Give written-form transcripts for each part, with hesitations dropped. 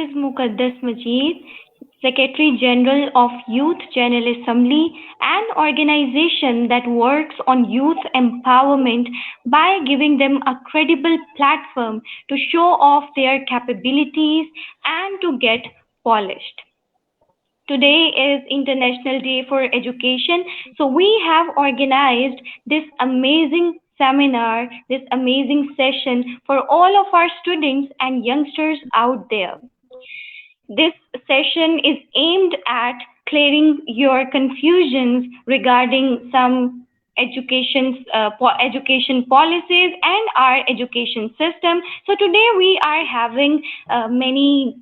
is Muqaddas Majid, Secretary General of Youth General Assembly, an organization that works on youth empowerment by giving them a credible platform to show off their capabilities and to get polished. Today is International Day for Education, so we have organized this amazing seminar, this amazing session for all of our students and youngsters out there. This session is aimed at clearing your confusions regarding some education policies and our education system. So today we are having many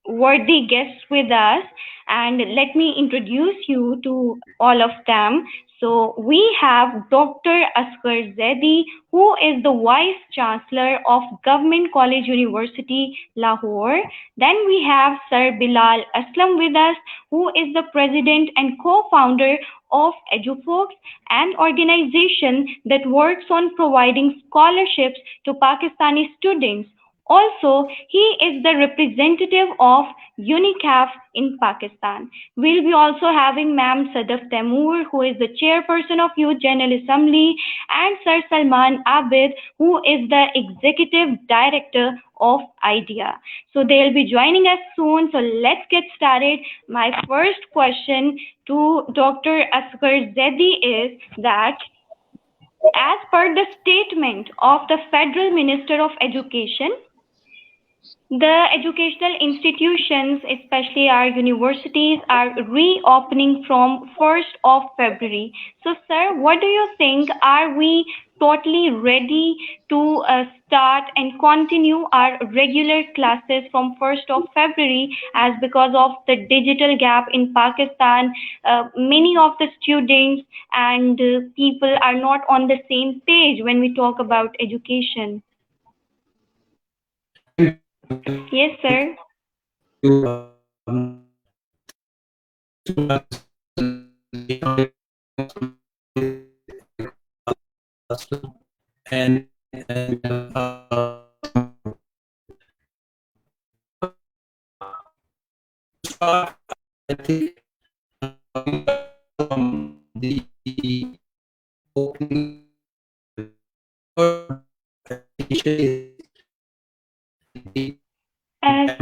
worthy guests with us, and let me introduce you to all of them. So we have Dr. Asghar Zaidi, who is the Vice Chancellor of Government College University, Lahore. Then we have Sir Bilal Aslam with us, who is the President and co-founder of EduFox, an organization that works on providing scholarships to Pakistani students. Also, he is the representative of UNICEF in Pakistan. We'll be also having Ma'am Sadaf Taimur, who is the chairperson of Youth General Assembly, and Sir Salman Abid, who is the executive director of IDEA. So they'll be joining us soon. So let's get started. My first question to Dr. Asghar Zaidi is that as per the statement of the Federal Minister of Education, the educational institutions, especially our universities, are reopening from 1st of February. So, sir, what do you think? Are we totally ready to start and continue our regular classes from 1st of February, as because of the digital gap in Pakistan, many of the students and people are not on the same page when we talk about education? Yes, sir.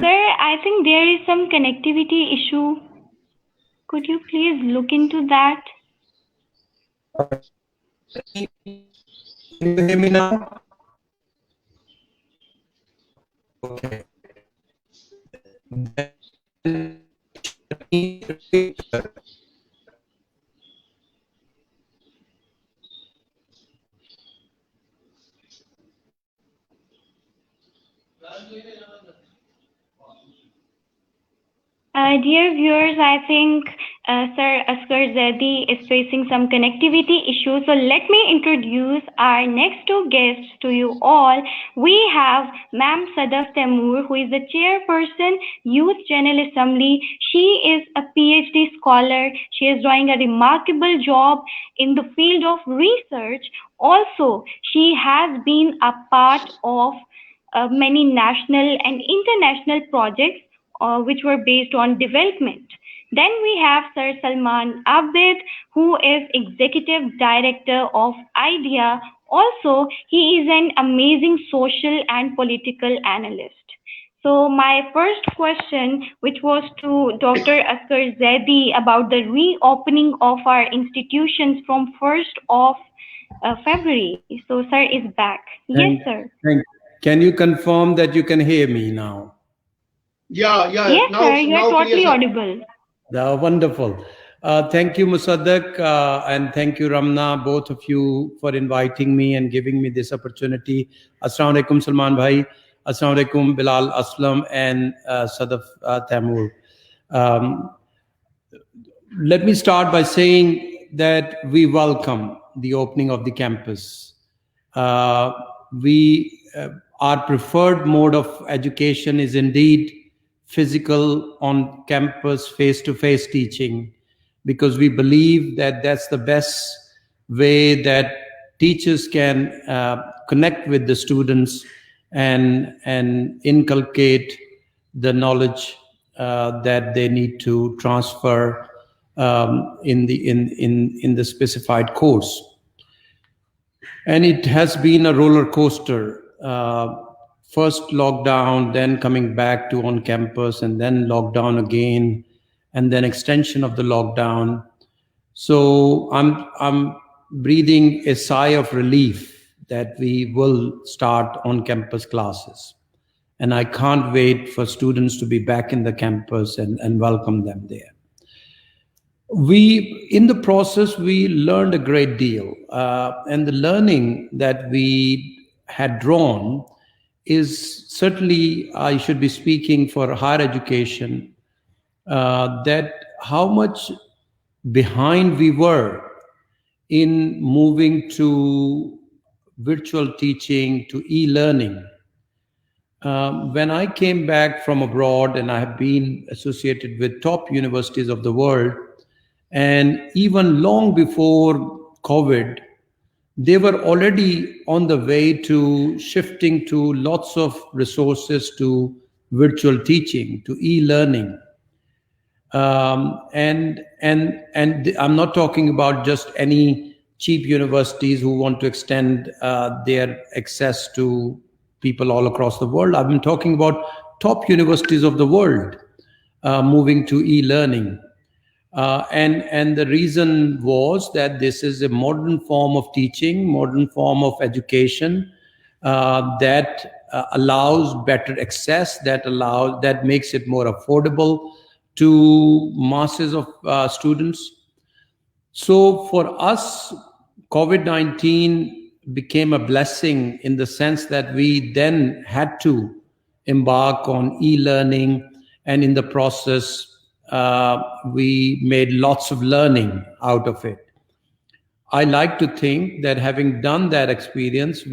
Sir, I think there is some connectivity issue. Could you please look into that? Can you hear me now? Okay. Dear viewers, I think Sir Asghar Zaidi is facing some connectivity issues. So let me introduce our next two guests to you all. We have Ma'am Sadaf Taimur, who is the chairperson, Youth General Assembly. She is a PhD scholar. She is doing a remarkable job in the field of research. Also, she has been a part of many national and international projects which were based on development. Then we have Sir Salman Abid, who is Executive Director of IDEA. Also, he is an amazing social and political analyst. So my first question, which was to Dr. Asghar Zaidi about the reopening of our institutions from 1st of February. So sir is back. Yes, sir. Can you confirm that you can hear me now? Yeah. Yes, Now, sir, you are totally clear, audible. Wonderful. Thank you, Musaddiq, and thank you, Ramna, both of you, for inviting me and giving me this opportunity. Assalamu alaikum, Salman Bhai. Assalamu alaikum, Bilal Aslam and Sadaf Taimur. Let me start by saying that we welcome the opening of the campus. Our preferred mode of education is indeed physical, on campus, face-to-face teaching, because we believe that that's the best way that teachers can connect with the students and inculcate the knowledge that they need to transfer in the specified course. And it has been a roller coaster. First lockdown, then coming back to on campus, and then lockdown again, and then extension of the lockdown. So I'm breathing a sigh of relief that we will start on campus classes. And I can't wait for students to be back in the campus and welcome them there. In the process, we learned a great deal. And the learning that we had drawn is certainly, I should be speaking for higher education, that how much behind we were in moving to virtual teaching, to e-learning. When I came back from abroad, and I have been associated with top universities of the world, and even long before COVID, they were already on the way to shifting to lots of resources to virtual teaching, to e-learning. And I'm not talking about just any cheap universities who want to extend their access to people all across the world. I've been talking about top universities of the world moving to e-learning. And the reason was that this is a modern form of teaching, modern form of education that allows better access, that makes it more affordable to masses of students. So for us, COVID-19 became a blessing in the sense that we then had to embark on e-learning, and in the process, we made lots of learning out of it. I like to think that having done that experience,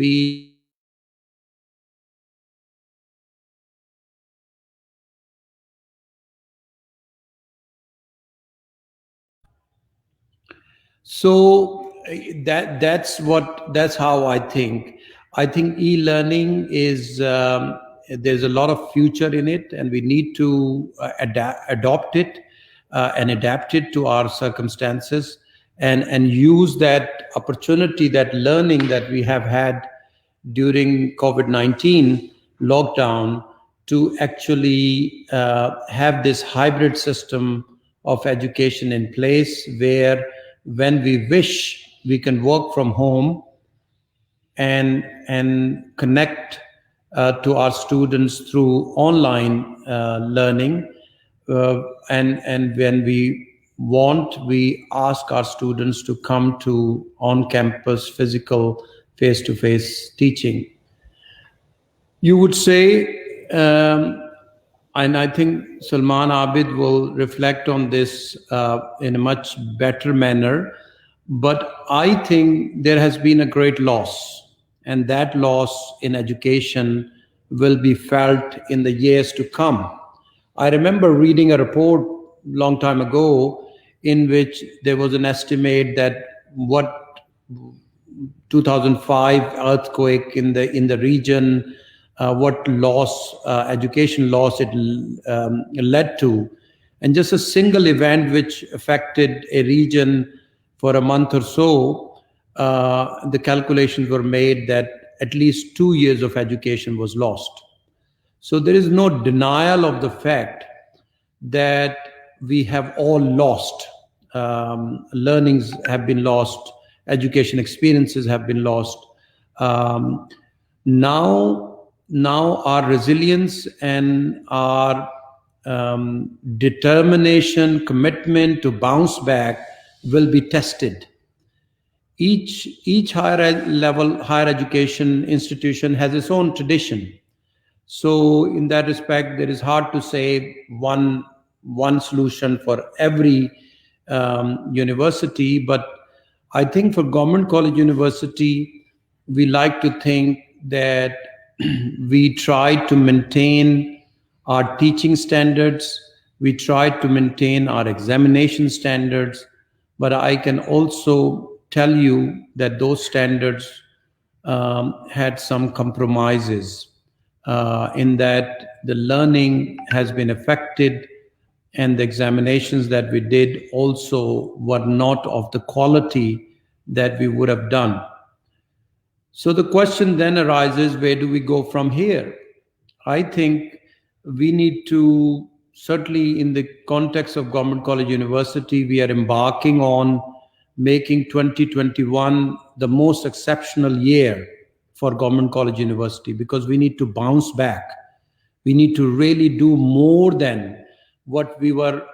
So that's how I think. I think e-learning is there's a lot of future in it, and we need to adopt it and adapt it to our circumstances, and use that opportunity, that learning that we have had during COVID-19 lockdown, to actually have this hybrid system of education in place, where when we wish, we can work from home and connect to our students through online learning. And when we want, we ask our students to come to on-campus physical face-to-face teaching. You would say, and I think Salman Abid will reflect on this in a much better manner, but I think there has been a great loss, and that loss in education will be felt in the years to come. I remember reading a report long time ago in which there was an estimate that what 2005 earthquake in the region, what loss, education loss it led to. And just a single event which affected a region for a month or so, the calculations were made that at least 2 years of education was lost. So there is no denial of the fact that we have all lost. Learnings have been lost, education experiences have been lost. Now our resilience and our determination, commitment to bounce back will be tested. Each higher education institution has its own tradition. So in that respect, it is hard to say one solution for every university. But I think for Government College University, we like to think that we try to maintain our teaching standards, we try to maintain our examination standards, but I can also tell you that those standards had some compromises. in that the learning has been affected, and the examinations that we did also were not of the quality that we would have done. So the question then arises, where do we go from here? I think we need to, certainly in the context of Government College University, we are embarking on making 2021 the most exceptional year for Government College University, because we need to bounce back. We need to really do more than what we were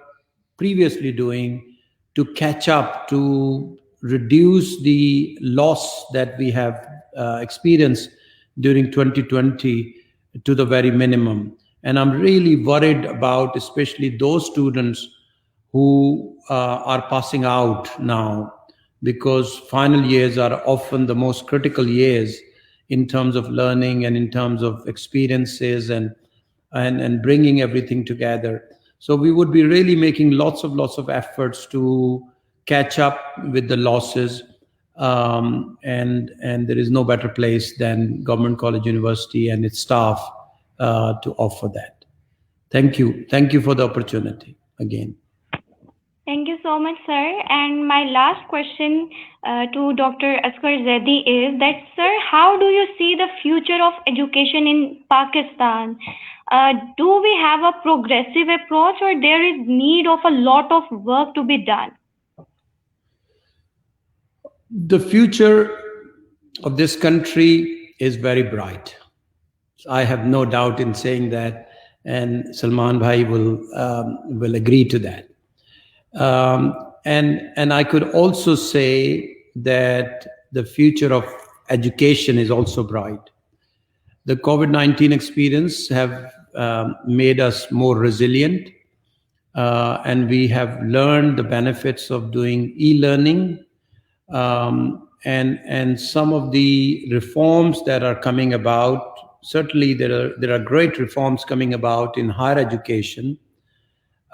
previously doing to catch up, to reduce the loss that we have experienced during 2020 to the very minimum. And I'm really worried about especially those students who are passing out now, because final years are often the most critical years in terms of learning and in terms of experiences and bringing everything together. So we would be really making lots of efforts to catch up with the losses. And there is no better place than Government College University and its staff to offer that. Thank you. Thank you for the opportunity again. Thank you so much, sir. And my last question to Dr. Asghar Zaidi is that, sir, how do you see the future of education in Pakistan? Do we have a progressive approach, or there is need of a lot of work to be done? The future of this country is very bright. I have no doubt in saying that, and Salman Bhai will agree to that. And I could also say that the future of education is also bright. The COVID-19 experience have made us more resilient, and we have learned the benefits of doing e-learning, and some of the reforms that are coming about. Certainly, there are great reforms coming about in higher education.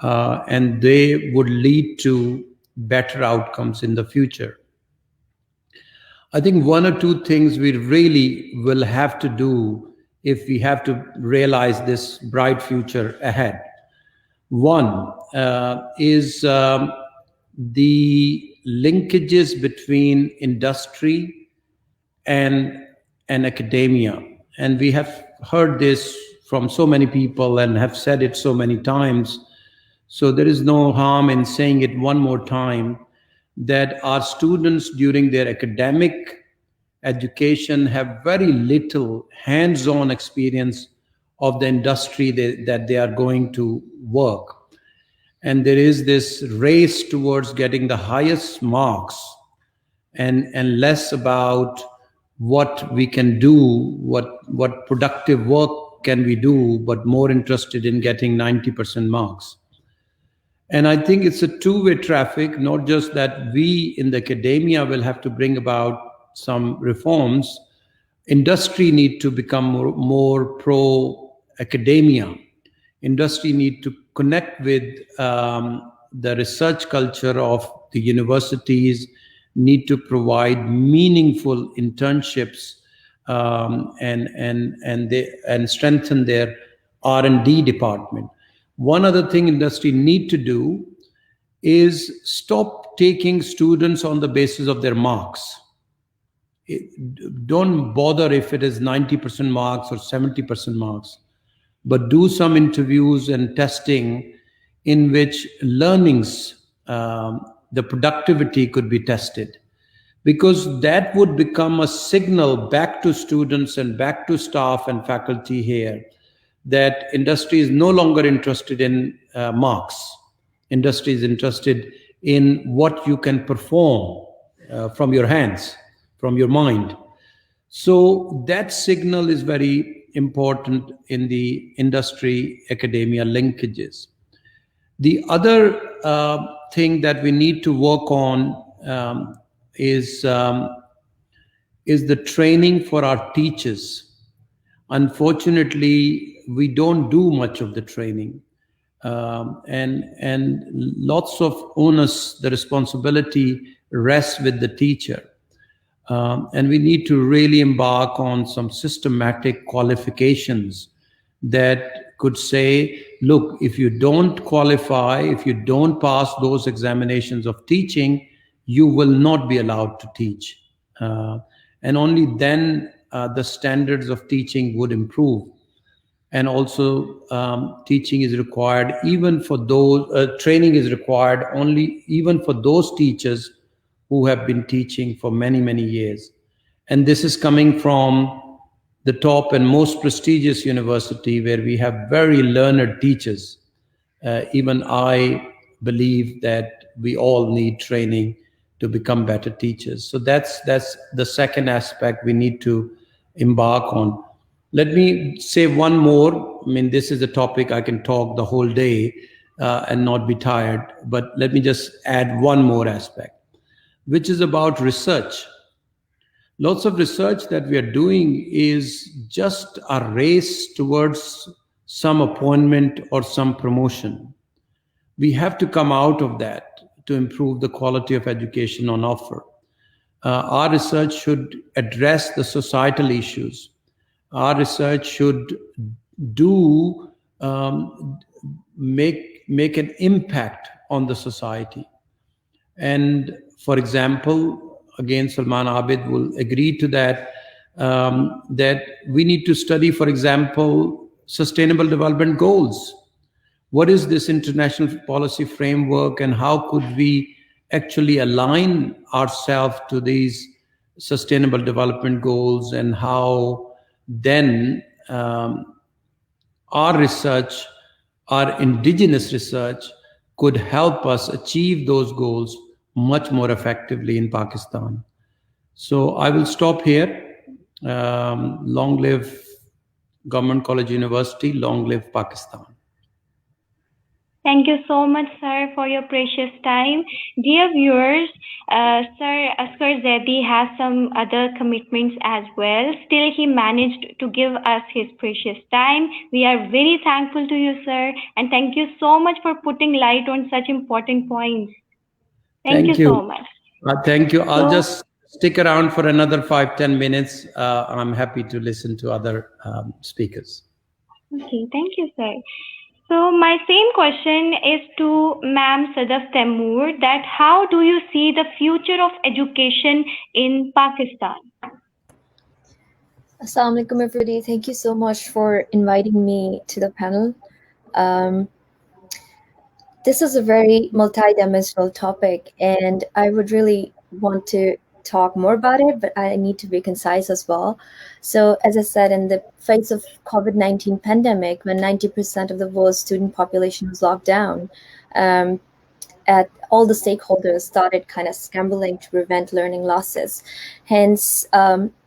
And they would lead to better outcomes in the future. I think one or two things we really will have to do if we have to realize this bright future ahead. One is the linkages between industry and academia. And we have heard this from so many people and have said it so many times. So there is no harm in saying it one more time, that our students during their academic education have very little hands-on experience of the industry that they are going to work. And there is this race towards getting the highest marks and less about what we can do, what productive work can we do, but more interested in getting 90% marks. And I think it's a two-way traffic, not just that we in the academia will have to bring about some reforms. Industry need to become more pro-academia. Industry need to connect with the research culture of the universities, need to provide meaningful internships, and strengthen their R&D department. One other thing industry need to do is stop taking students on the basis of their marks. Don't bother if it is 90% marks or 70% marks, but do some interviews and testing in which learnings, the productivity could be tested, because that would become a signal back to students and back to staff and faculty here that industry is no longer interested in marks. Industry is interested in what you can perform from your hands, from your mind. So that signal is very important in the industry-academia linkages. The other thing that we need to work on is the training for our teachers. Unfortunately, we don't do much of the training, and lots of onus, the responsibility rests with the teacher. And we need to really embark on some systematic qualifications that could say, look, if you don't qualify, if you don't pass those examinations of teaching, you will not be allowed to teach. And only then the standards of teaching would improve. And also, teaching is required even for those, training is required only even for those teachers who have been teaching for many, many years. And this is coming from the top and most prestigious university where we have very learned teachers. Even I believe that we all need training to become better teachers. So that's the second aspect we need to embark on. Let me say one more. I mean, this is a topic I can talk the whole day and not be tired. But let me just add one more aspect, which is about research. Lots of research that we are doing is just a race towards some appointment or some promotion. We have to come out of that to improve the quality of education on offer. Our research should address the societal issues. Our research should do make an impact on the society. And for example, again, Salman Abid will agree to that, that we need to study, for example, sustainable development goals. What is this international policy framework, and how could we actually align ourselves to these sustainable development goals, and how then our research, our indigenous research, could help us achieve those goals much more effectively in Pakistan. So I will stop here. Long live Government College University, long live Pakistan. Thank you so much, sir, for your precious time. Dear viewers, Sir Asghar Zaidi has some other commitments as well. Still, he managed to give us his precious time. We are very thankful to you, sir, and thank you so much for putting light on such important points. Thank you so much. Thank you. I'll just stick around for another 5-10 minutes. I'm happy to listen to other speakers. Okay, thank you, sir. So my same question is to Ma'am Sadaf Taimur, that how do you see the future of education in Pakistan? Assalamu alaikum, everybody. Thank you so much for inviting me to the panel. This is a very multidimensional topic, and I would really want to talk more about it, but I need to be concise as well. So as I said, in the face of COVID-19 pandemic, when 90% of the world's student population was locked down, all the stakeholders started kind of scrambling to prevent learning losses. Hence,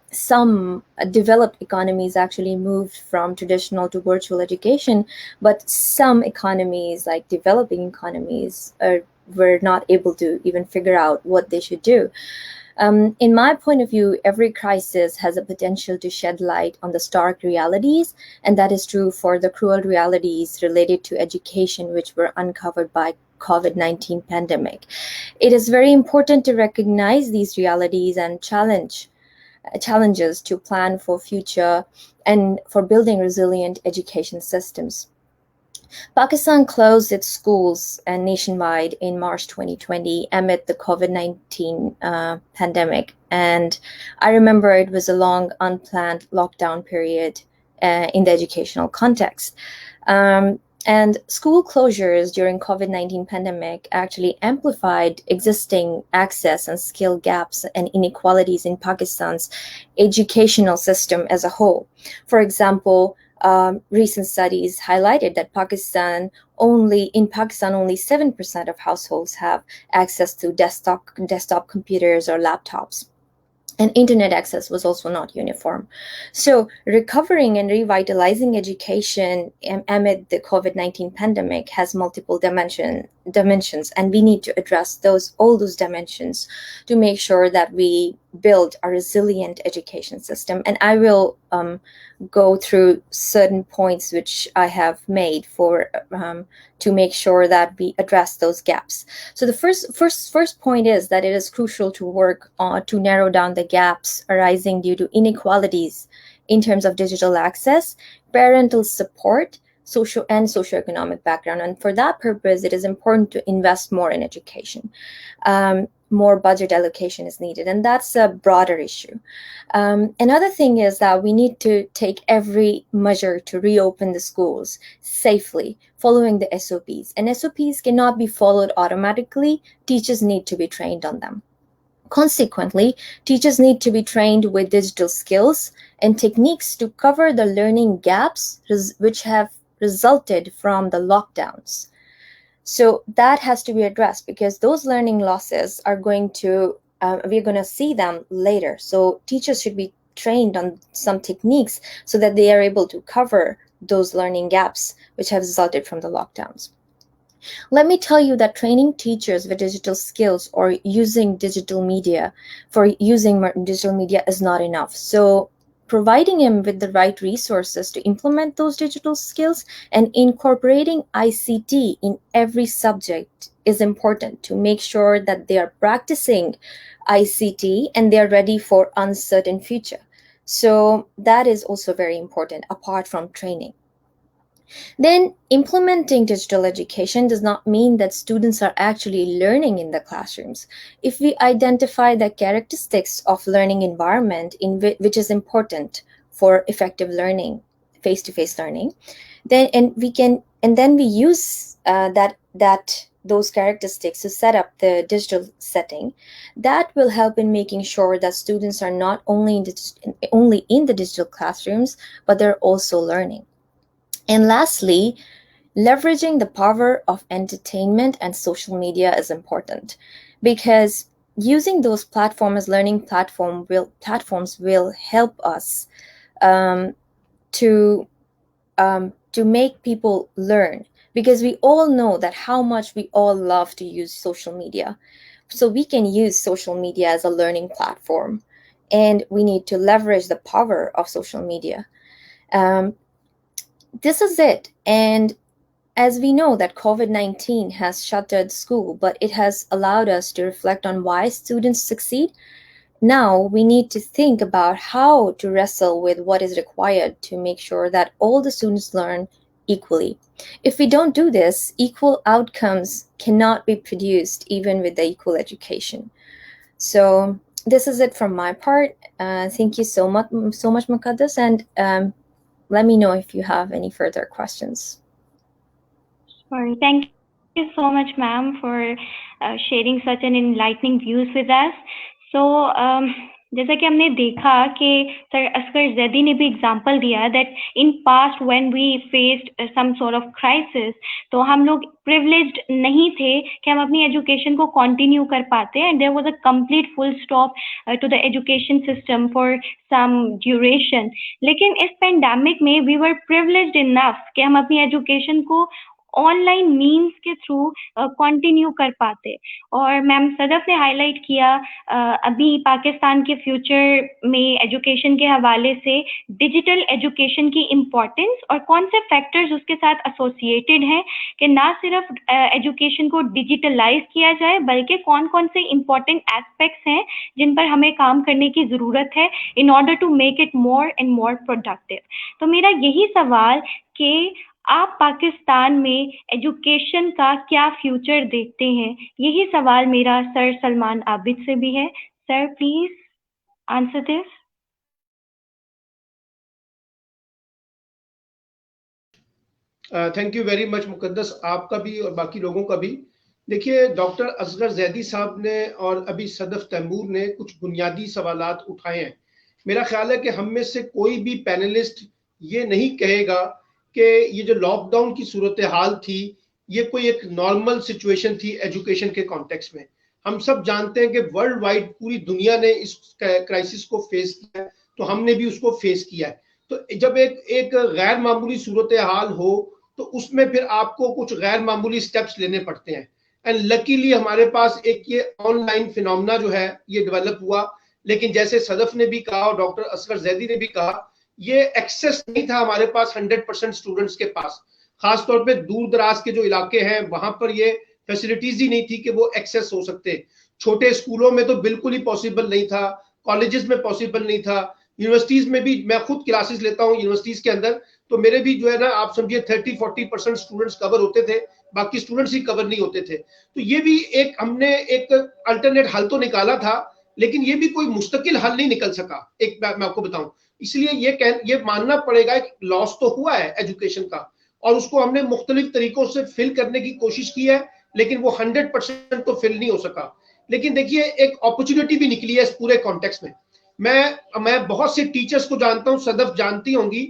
some developed economies actually moved from traditional to virtual education, but some economies, like developing economies, were not able to even figure out what they should do. In my point of view, every crisis has a potential to shed light on the stark realities, and that is true for the cruel realities related to education, which were uncovered by COVID-19 pandemic. It is very important to recognize these realities and challenges to plan for future and for building resilient education systems. Pakistan closed its schools nationwide in March 2020 amid the COVID-19 pandemic. And I remember it was a long, unplanned lockdown period in the educational context. And school closures during COVID-19 pandemic actually amplified existing access and skill gaps and inequalities in Pakistan's educational system as a whole. For example, recent studies highlighted that only 7% of households have access to desktop computers or laptops. And internet access was also not uniform. So recovering and revitalizing education amid the COVID-19 pandemic has multiple dimensions, and we need to address all those dimensions to make sure that we build a resilient education system. And I will go through certain points which I have made for to make sure that we address those gaps. So the first point is that it is crucial to work on to narrow down the gaps arising due to inequalities in terms of digital access, parental support, social and socioeconomic background. And for that purpose, it is important to invest more in education. More budget allocation is needed, and that's a broader issue. Another thing is that we need to take every measure to reopen the schools safely, following the SOPs. And SOPs cannot be followed automatically. Teachers need to be trained on them. Consequently, teachers need to be trained with digital skills and techniques to cover the learning gaps which have resulted from the lockdowns. So that has to be addressed, because those learning losses are going to, we're going to see them later. So teachers should be trained on some techniques so that they are able to cover those learning gaps which have resulted from the lockdowns. Let me tell you that training teachers with digital skills or using digital media is not enough. So providing them with the right resources to implement those digital skills and incorporating ICT in every subject is important to make sure that they are practicing ICT and they are ready for uncertain future. So that is also very important apart from training. Then implementing digital education does not mean that students are actually learning in the classrooms. If we identify the characteristics of learning environment which is important for effective learning, face-to-face learning, then we use those characteristics to set up the digital setting, that will help in making sure that students are not only in the digital classrooms, but they're also learning. And lastly, leveraging the power of entertainment and social media is important, because using those platforms as learning platforms will help us to make people learn, because we all know that how much we all love to use social media. So we can use social media as a learning platform, and we need to leverage the power of social media. This is it. And as we know that COVID-19 has shuttered school, but it has allowed us to reflect on why students succeed. Now we need to think about how to wrestle with what is required to make sure that all the students learn equally. If we don't do this, equal outcomes cannot be produced even with the equal education. So this is it from my part. Thank you so much, Muqaddas, and let me know if you have any further questions. Sorry, thank you so much, ma'am, for sharing such an enlightening views with us. So, जैसा कि हमने देखा कि sir Asghar Zaidi ने भी example दिया that in past when we faced some sort of crisis, तो हम लोग प्रिविलेज्ड नहीं थे कि हम अपनी एजुकेशन को कंटिन्यू कर पाते, and there was a complete full stop to the education system for some duration. लेकिन इस पेंडेमिक में वी वर प्रिविलेज्ड इनफ कि हम अपनी एजुकेशन को ऑनलाइन मीन्स के थ्रू कंटिन्यू कर पाते. और मैम सदफ ने हाईलाइट किया अभी पाकिस्तान के फ्यूचर में एजुकेशन के हवाले से डिजिटल एजुकेशन की इम्पोर्टेंस और कौन से फैक्टर्स उसके साथ एसोसिएटेड हैं कि ना सिर्फ एजुकेशन को डिजिटलाइज किया जाए, बल्कि कौन कौन से इम्पोर्टेंट एस्पेक्ट्स हैं जिन पर हमें काम करने की ज़रूरत है in order to make it more and more productive. तो मेरा यही सवाल कि आप पाकिस्तान में एजुकेशन का क्या फ्यूचर देखते हैं, यही सवाल मेरा सर सलमान आबिद से भी है. Sir please answer this. Thank you very much Muqaddas, आपका भी और बाकी लोगों का भी. देखिए, डॉक्टर असगर जैदी साहब ने और अभी सदफ तैमूर ने कुछ बुनियादी सवालात उठाए हैं. मेरा ख्याल है कि हम में से कोई भी पैनलिस्ट ये नहीं कहेगा कि ये जो लॉकडाउन की सूरत हाल थी ये कोई एक नॉर्मल सिचुएशन थी एजुकेशन के कॉन्टेक्स्ट में. हम सब जानते हैं कि वर्ल्ड वाइड पूरी दुनिया ने इस क्राइसिस को फेस किया है, तो हमने भी उसको फेस किया है. तो जब एक गैर मामूली सूरत हाल हो तो उसमें फिर आपको कुछ गैर मामूली स्टेप्स लेने पड़ते हैं. एंड लकीली हमारे पास एक ये ऑनलाइन फिनोमेना जो है ये डेवलप हुआ, लेकिन जैसे सदफ ने भी कहा और डॉक्टर असगर जैदी ने भी कहा, ये एक्सेस नहीं था हमारे पास 100% स्टूडेंट्स के पास। खासतौर पे दूर दराज के जो इलाके हैं वहां पर ये फैसिलिटीज ही नहीं थी कि वो एक्सेस हो सकते। छोटे स्कूलों में तो बिल्कुल ही पॉसिबल नहीं था, कॉलेजेस में पॉसिबल नहीं था, यूनिवर्सिटीज में भी। मैं खुद क्लासेस लेता हूँ यूनिवर्सिटीज के अंदर, तो मेरे भी जो है ना, आप समझिए 30-40% स्टूडेंट्स कवर होते थे, बाकी स्टूडेंट्स ही कवर नहीं होते थे। तो ये भी एक हमने एक अल्टरनेट हल तो निकाला था, लेकिन ये भी कोई मुस्तकिल हल नहीं निकल सका। एक मैं आपको बताऊं, इसलिए ये मानना पड़ेगा कि लॉस तो हुआ है एजुकेशन का, और उसको हमने मुख्तलिफ तरीकों से फिल करने की कोशिश की है, लेकिन वो 100% तो फिल नहीं हो सका। लेकिन देखिए, एक अपॉर्चुनिटी भी निकली है इस पूरे कॉन्टेक्स्ट में। मैं बहुत से टीचर्स को जानता हूं, सदफ जानती होंगी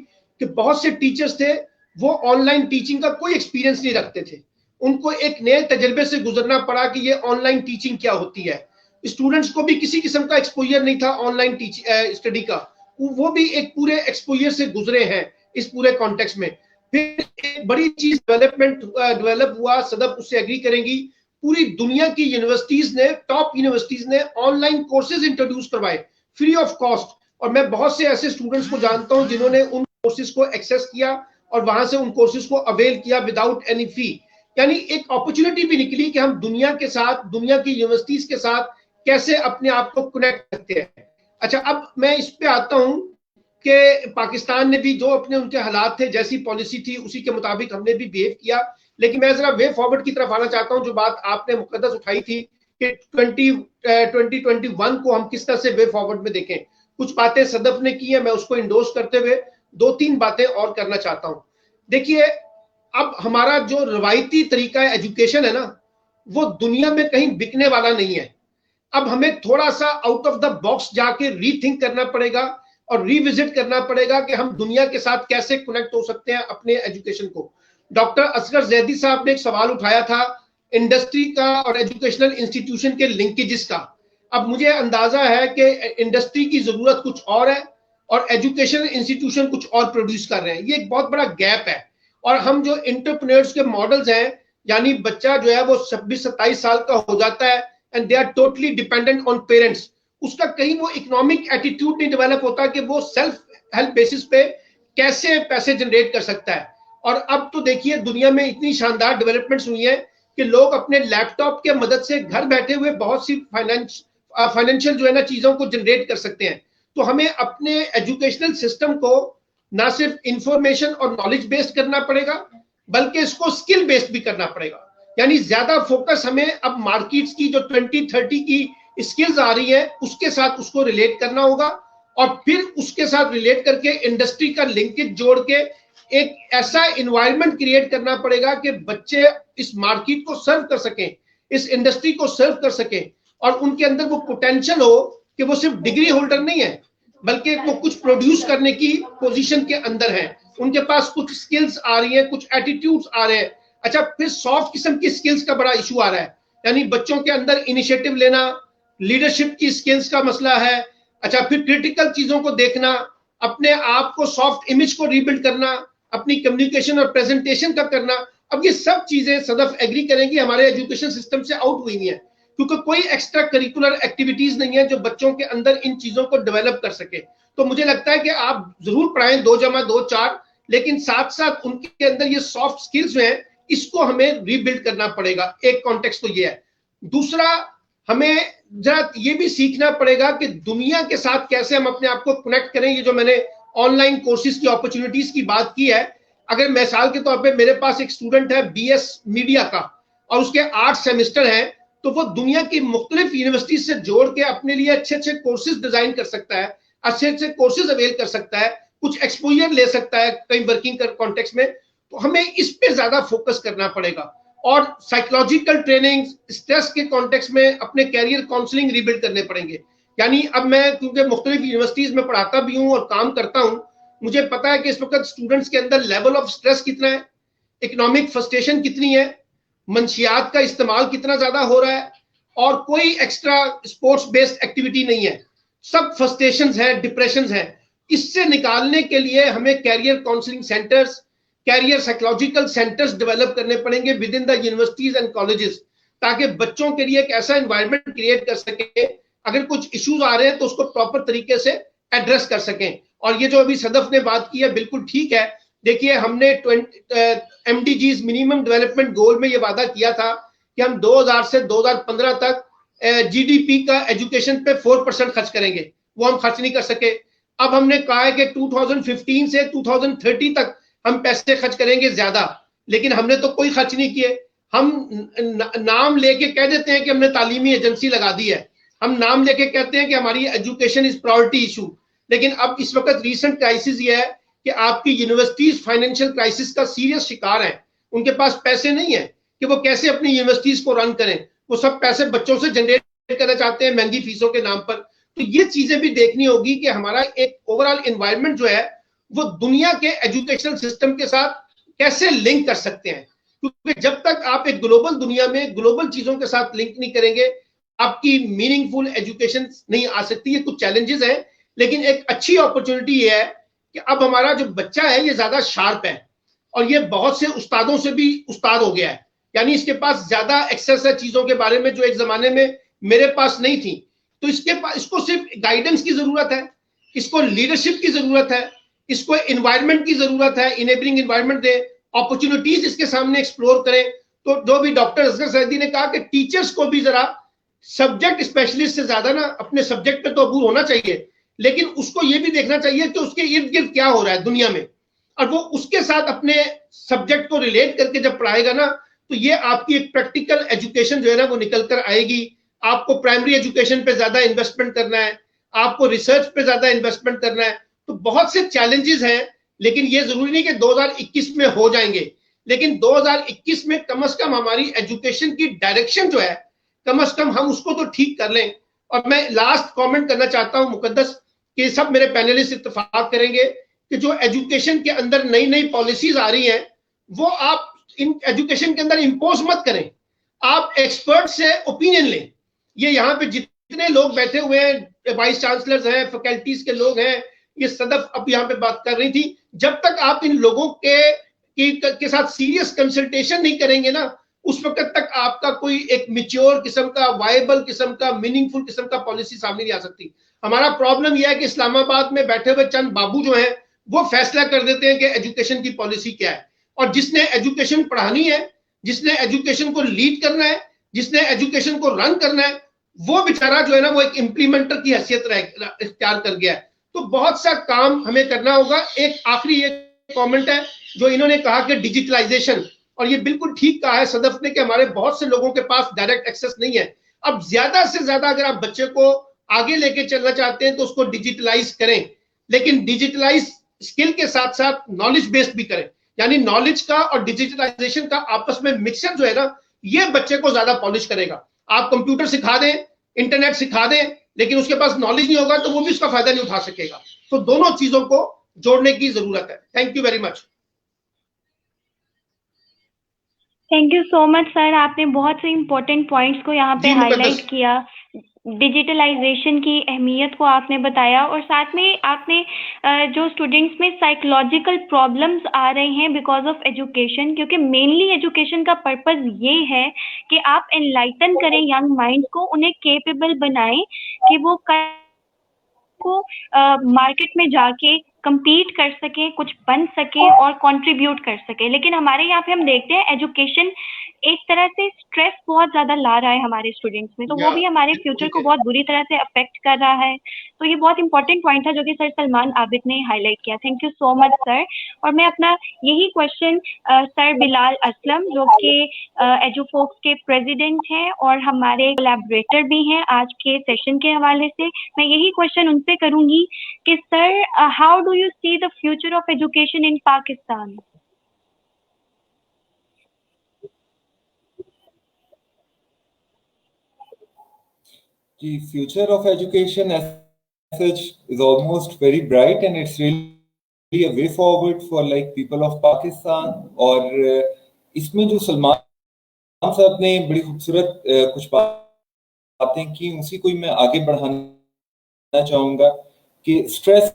कि बहुत से टीचर्स थे, वो ऑनलाइन टीचिंग का कोई एक्सपीरियंस नहीं रखते थे। उनको एक नए तजर्बे से गुजरना पड़ा कि ये ऑनलाइन टीचिंग क्या होती है। स्टूडेंट्स को भी किसी किस्म का एक्सपोजर नहीं था ऑनलाइन स्टडी का, वो भी एक पूरे एक्सपोजर से गुजरे हैं इस पूरे कॉन्टेक्स्ट में। फिर एक बड़ी चीज डेवलप हुआ, सदफ उससे एग्री करेंगी, पूरी दुनिया की यूनिवर्सिटीज ने, टॉप यूनिवर्सिटीज ने ऑनलाइन कोर्सेज इंट्रोड्यूस करवाए फ्री ऑफ कॉस्ट। और मैं बहुत से ऐसे स्टूडेंट्स को जानता हूं जिन्होंने उन कोर्सेज को एक्सेस किया और वहां से उन कोर्सेज को अवेल किया विदाउट एनी फी। यानी एक अपॉर्चुनिटी भी निकली कि हम दुनिया के साथ, दुनिया की यूनिवर्सिटीज के साथ कैसे अपने आप को कनेक्ट करते हैं। अच्छा, अब मैं इस पे आता हूं कि पाकिस्तान ने भी जो अपने उनके हालात थे, जैसी पॉलिसी थी उसी के मुताबिक हमने भी बिहेव किया। लेकिन मैं जरा वे फॉरवर्ड की तरफ आना चाहता हूं, जो बात आपने मुकद्दस उठाई थी कि 2021 को हम किस तरह से वे फॉरवर्ड में देखें। कुछ बातें सदफ ने की है, मैं उसको इंडोर्स करते हुए 2-3 बातें और करना चाहता हूं। देखिए, अब हमारा जो रवायती तरीका है एजुकेशन है ना, वो दुनिया में कहीं बिकने वाला नहीं है। अब हमें थोड़ा सा आउट ऑफ द बॉक्स जाके रीथिंक करना पड़ेगा और रिविजिट करना पड़ेगा कि हम दुनिया के साथ कैसे कनेक्ट हो सकते हैं अपने एजुकेशन को। डॉक्टर असगर जैदी साहब ने एक सवाल उठाया था इंडस्ट्री का और एजुकेशनल इंस्टीट्यूशन के लिंकेजेस का। अब मुझे अंदाजा है कि इंडस्ट्री की जरूरत कुछ और है और एजुकेशनल इंस्टीट्यूशन कुछ और प्रोड्यूस कर रहे हैं, ये एक बहुत बड़ा गैप है। और हम जो इंटरप्रेन्योर्स के मॉडल्स हैं, यानी बच्चा जो है वो 26-27 साल का हो जाता है and they are totally dependent on parents, उसका कहीं वो इकोनॉमिक एटीट्यूड नहीं डेवलप होता कि वो सेल्फ हेल्प बेसिस पे कैसे पैसे जनरेट कर सकता है। और अब तो देखिए, दुनिया में इतनी शानदार डेवलपमेंट्स हुई हैं कि लोग अपने लैपटॉप के मदद से घर बैठे हुए बहुत सी फाइनेंशियल जो है ना चीजों को जनरेट कर सकते हैं। तो हमें अपने एजुकेशनल सिस्टम को ना सिर्फ इंफॉर्मेशन और नॉलेज बेस्ड करना पड़ेगा, बल्कि इसको स्किल बेस्ड भी करना पड़ेगा। यानी ज्यादा फोकस हमें अब मार्केट्स की जो 2030 की स्किल्स आ रही है उसके साथ उसको रिलेट करना होगा, और फिर उसके साथ रिलेट करके इंडस्ट्री का लिंकेज जोड़ के एक ऐसा एनवायरनमेंट क्रिएट करना पड़ेगा कि बच्चे इस मार्केट को सर्व कर सकें, इस इंडस्ट्री को सर्व कर सकें, और उनके अंदर वो पोटेंशियल हो कि वो सिर्फ डिग्री होल्डर नहीं है, बल्कि वो कुछ प्रोड्यूस करने की पोजीशन के अंदर है, उनके पास कुछ स्किल्स आ रही हैं, कुछ एटीट्यूड्स आ रहे हैं। अच्छा, फिर सॉफ्ट किस्म की स्किल्स का बड़ा इशू आ रहा है, यानी बच्चों के अंदर इनिशिएटिव लेना, लीडरशिप की स्किल्स का मसला है। अच्छा, फिर क्रिटिकल चीजों को देखना, अपने आप को सॉफ्ट इमेज को रीबिल्ड करना, अपनी कम्युनिकेशन और प्रेजेंटेशन का करना। अब ये सब चीजें सदफ एग्री करेंगी हमारे एजुकेशन सिस्टम से आउट हुई हैं, क्योंकि कोई एक्स्ट्रा करिकुलर एक्टिविटीज नहीं है जो बच्चों के अंदर इन चीजों को डेवलप कर सके। तो मुझे लगता है कि आप जरूर पढ़ाएं 2+2=4, लेकिन साथ साथ उनके अंदर ये सॉफ्ट स्किल्स जो हैं इसको हमें रीबिल्ड करना पड़ेगा। एक कॉन्टेक्स्ट तो ये है। दूसरा, हमें जरा ये भी सीखना पड़ेगा कि दुनिया के साथ कैसे हम अपने आप को कनेक्ट करें। ये जो मैंने ऑनलाइन कोर्सेज की अपॉर्चुनिटीज की बात की है, अगर मिसाल के तौर पे मेरे पास एक स्टूडेंट है BS मीडिया का और उसके 8 सेमेस्टर हैं, तो वो दुनिया की मुख्तलिफ यूनिवर्सिटी से जोड़ के अपने लिए अच्छे अच्छे कोर्सेज डिजाइन कर सकता है, अच्छे अच्छे कोर्सेज अवेल कर सकता है, कुछ एक्सपोजर ले सकता है कहीं वर्किंग कॉन्टेक्स्ट में। तो हमें इस पे ज्यादा फोकस करना पड़ेगा, और साइकोलॉजिकल ट्रेनिंग, स्ट्रेस के कॉन्टेक्स्ट में अपने कैरियर काउंसलिंग रिबिल्ड करने पड़ेंगे। यानी अब मैं, क्योंकि मुख्तलिफ यूनिवर्सिटीज में पढ़ाता भी हूँ और काम करता हूँ, मुझे पता है कि इस वक्त स्टूडेंट्स के अंदर लेवल ऑफ स्ट्रेस कितना है, इकोनॉमिक फ्रस्ट्रेशन कितनी है, मंशियात का इस्तेमाल कितना ज्यादा हो रहा है, और कोई एक्स्ट्रा स्पोर्ट्स बेस्ड एक्टिविटी नहीं है, सब फ्रस्ट्रेशंस हैं, डिप्रेशंस हैं। इससे निकालने के लिए हमें career counselling centres, career psychological centres develop करने पड़ेंगे within the universities and colleges, ताकि बच्चों के लिए एक ऐसा एनवायरनमेंट क्रिएट कर सके। अगर कुछ इश्यूज आ रहे हैं तो उसको प्रॉपर तरीके से एड्रेस कर सकें। और ये जो अभी सदफ ने बात की है बिल्कुल ठीक है। देखिए हमने MDGs मिनिमम डेवलपमेंट गोल में ये वादा किया था कि हम 2000 से 2015 तक GDP का एजुकेशन पे 4% खर्च करेंगे, वो हम खर्च नहीं कर सके। अब हमने कहा है कि 2015 से 2030 तक हम पैसे खर्च करेंगे ज्यादा, लेकिन हमने तो कोई खर्च नहीं किए। हम नाम लेके कह देते हैं कि हमने तालीमी एजेंसी लगा दी है, हम नाम लेके कहते हैं कि हमारी एजुकेशन इज प्रायोरिटी इशू, लेकिन अब इस वक्त रीसेंट क्राइसिस ये है कि आपकी यूनिवर्सिटीज फाइनेंशियल क्राइसिस का सीरियस शिकार है। उनके पास पैसे नहीं है कि वो कैसे अपनी यूनिवर्सिटीज को रन करें, वो सब पैसे बच्चों से जनरेट करना चाहते हैं महंगी फीसों के नाम पर। तो ये चीजें भी देखनी होगी कि हमारा एक ओवरऑल एनवायरनमेंट जो है वो दुनिया के एजुकेशनल सिस्टम के साथ कैसे लिंक कर सकते हैं, क्योंकि जब तक आप एक ग्लोबल दुनिया में ग्लोबल चीजों के साथ लिंक नहीं करेंगे आपकी मीनिंगफुल एजुकेशन नहीं आ सकती। ये कुछ चैलेंजेस हैं, लेकिन एक अच्छी अपॉर्चुनिटी ये है कि अब हमारा जो बच्चा है ये ज्यादा शार्प है और ये बहुत से उस्तादों से भी उस्ताद हो गया है, यानी इसके पास ज्यादा एक्सेस है चीजों के बारे में जो एक जमाने में मेरे पास नहीं थी। तो इसको सिर्फ गाइडेंस की जरूरत है, इसको लीडरशिप की जरूरत है, इसको एनवायरनमेंट की जरूरत है, इनेबलिंग एनवायरनमेंट दे, अपॉर्चुनिटीज इसके सामने एक्सप्लोर करें। तो जो भी डॉक्टर असगर सैदी ने कहा कि टीचर्स को भी जरा सब्जेक्ट स्पेशलिस्ट से ज्यादा ना अपने सब्जेक्ट पे तो अबूर होना चाहिए, लेकिन उसको ये भी देखना चाहिए कि उसके इर्द गिर्द क्या हो रहा है दुनिया में, और वो उसके साथ अपने सब्जेक्ट को रिलेट करके जब पढ़ाएगा ना तो ये आपकी एक प्रैक्टिकल एजुकेशन जो है ना वो निकल कर आएगी। आपको प्राइमरी एजुकेशन पे ज्यादा इन्वेस्टमेंट करना है, आपको रिसर्च पे ज्यादा इन्वेस्टमेंट करना है। तो बहुत से चैलेंजेस हैं, लेकिन ये जरूरी नहीं कि 2021 में हो जाएंगे, लेकिन 2021 में कम से कम हमारी एजुकेशन की डायरेक्शन जो है कम से कम हम उसको तो ठीक कर लें। और मैं लास्ट कमेंट करना चाहता हूं मुकद्दस, कि सब मेरे पैनलिस्ट इत्तेफाक करेंगे कि जो एजुकेशन के अंदर नई नई पॉलिसीज आ रही हैं वो आप इन एजुकेशन के अंदर इंपोज मत करें, आप एक्सपर्ट से ओपिनियन लें। ये यहाँ पे जितने लोग बैठे हुए हैं, वाइस चांसलर्स हैं, फैकल्टीज के लोग हैं, ये सदफ अब यहाँ पे बात कर रही थी, जब तक आप इन लोगों के साथ सीरियस कंसल्टेशन नहीं करेंगे ना उस वक्त तक आपका कोई एक मिच्योर किस्म का, वायबल किस्म का, मीनिंगफुल किस्म का पॉलिसी सामने नहीं आ सकती। हमारा प्रॉब्लम यह है कि इस्लामाबाद में बैठे हुए चंद बाबू जो हैं वो फैसला कर देते हैं कि एजुकेशन की पॉलिसी क्या है, और जिसने एजुकेशन पढ़ानी है, जिसने एजुकेशन को लीड करना है, जिसने एजुकेशन को रन करना है, वो बेचारा जो है ना वो एक इम्प्लीमेंटर की हैसियत इख्तियार कर गया है। तो बहुत सा काम हमें करना होगा। एक आखिरी ये कमेंट है जो इन्होंने कहा कि डिजिटलाइजेशन, और ये बिल्कुल ठीक कहा है सदफ ने कि हमारे बहुत से लोगों के पास डायरेक्ट एक्सेस नहीं है। अब ज्यादा से ज्यादा अगर आप बच्चे को आगे लेके चलना चाहते हैं तो उसको डिजिटलाइज करें, लेकिन डिजिटलाइज स्किल के साथ साथ नॉलेज बेस्ड भी करें, यानी नॉलेज का और डिजिटलाइजेशन का आपस में मिक्सचर जो है ना ये बच्चे को ज्यादा पॉलिश करेगा। आप कंप्यूटर सिखा दें, इंटरनेट सिखा दें, लेकिन उसके पास नॉलेज नहीं होगा तो वो भी उसका फायदा नहीं उठा सकेगा। तो दोनों चीजों को जोड़ने की जरूरत है। Thank you very much. Thank you so much sir, आपने बहुत से इम्पोर्टेंट पॉइंट्स को यहाँ पे हाईलाइट किया, डिजिटलाइजेशन की अहमियत को आपने बताया, और साथ में आपने जो स्टूडेंट्स में साइकोलॉजिकल प्रॉब्लम्स आ रहे हैं बिकॉज ऑफ एजुकेशन, क्योंकि मेनली एजुकेशन का पर्पस ये है कि आप एनलाइटन करें यंग माइंड्स को, उन्हें केपेबल बनाएं कि वो को मार्केट में जाके compete कर सकें, कुछ बन सकें और कंट्रीब्यूट कर सकें। लेकिन हमारे यहाँ पे हम देखते हैं एजुकेशन एक तरह से स्ट्रेस बहुत ज्यादा ला रहा है हमारे स्टूडेंट्स में, तो वो भी हमारे फ्यूचर को बहुत बुरी तरह से अफेक्ट कर रहा है। तो ये बहुत इंपॉर्टेंट पॉइंट था जो कि सर सलमान आबिद ने हाईलाइट किया। Thank you so much sir. और मैं अपना यही क्वेश्चन सर बिलाल असलम जो कि एजुफोक्स के प्रेसिडेंट हैं और हमारे कोलैबोरेटर भी हैं आज के सेशन के हवाले से, मैं यही क्वेश्चन उनसे करूंगी कि sir how do you see the future of education in Pakistan? The future of education as such is almost very bright, and it's really a way forward for like people of Pakistan. और इसमें जो सलमान साहब ने बड़ी खूबसूरत कुछ बातें की, उसी को मैं आगे बढ़ाना चाहूँगा कि स्ट्रेस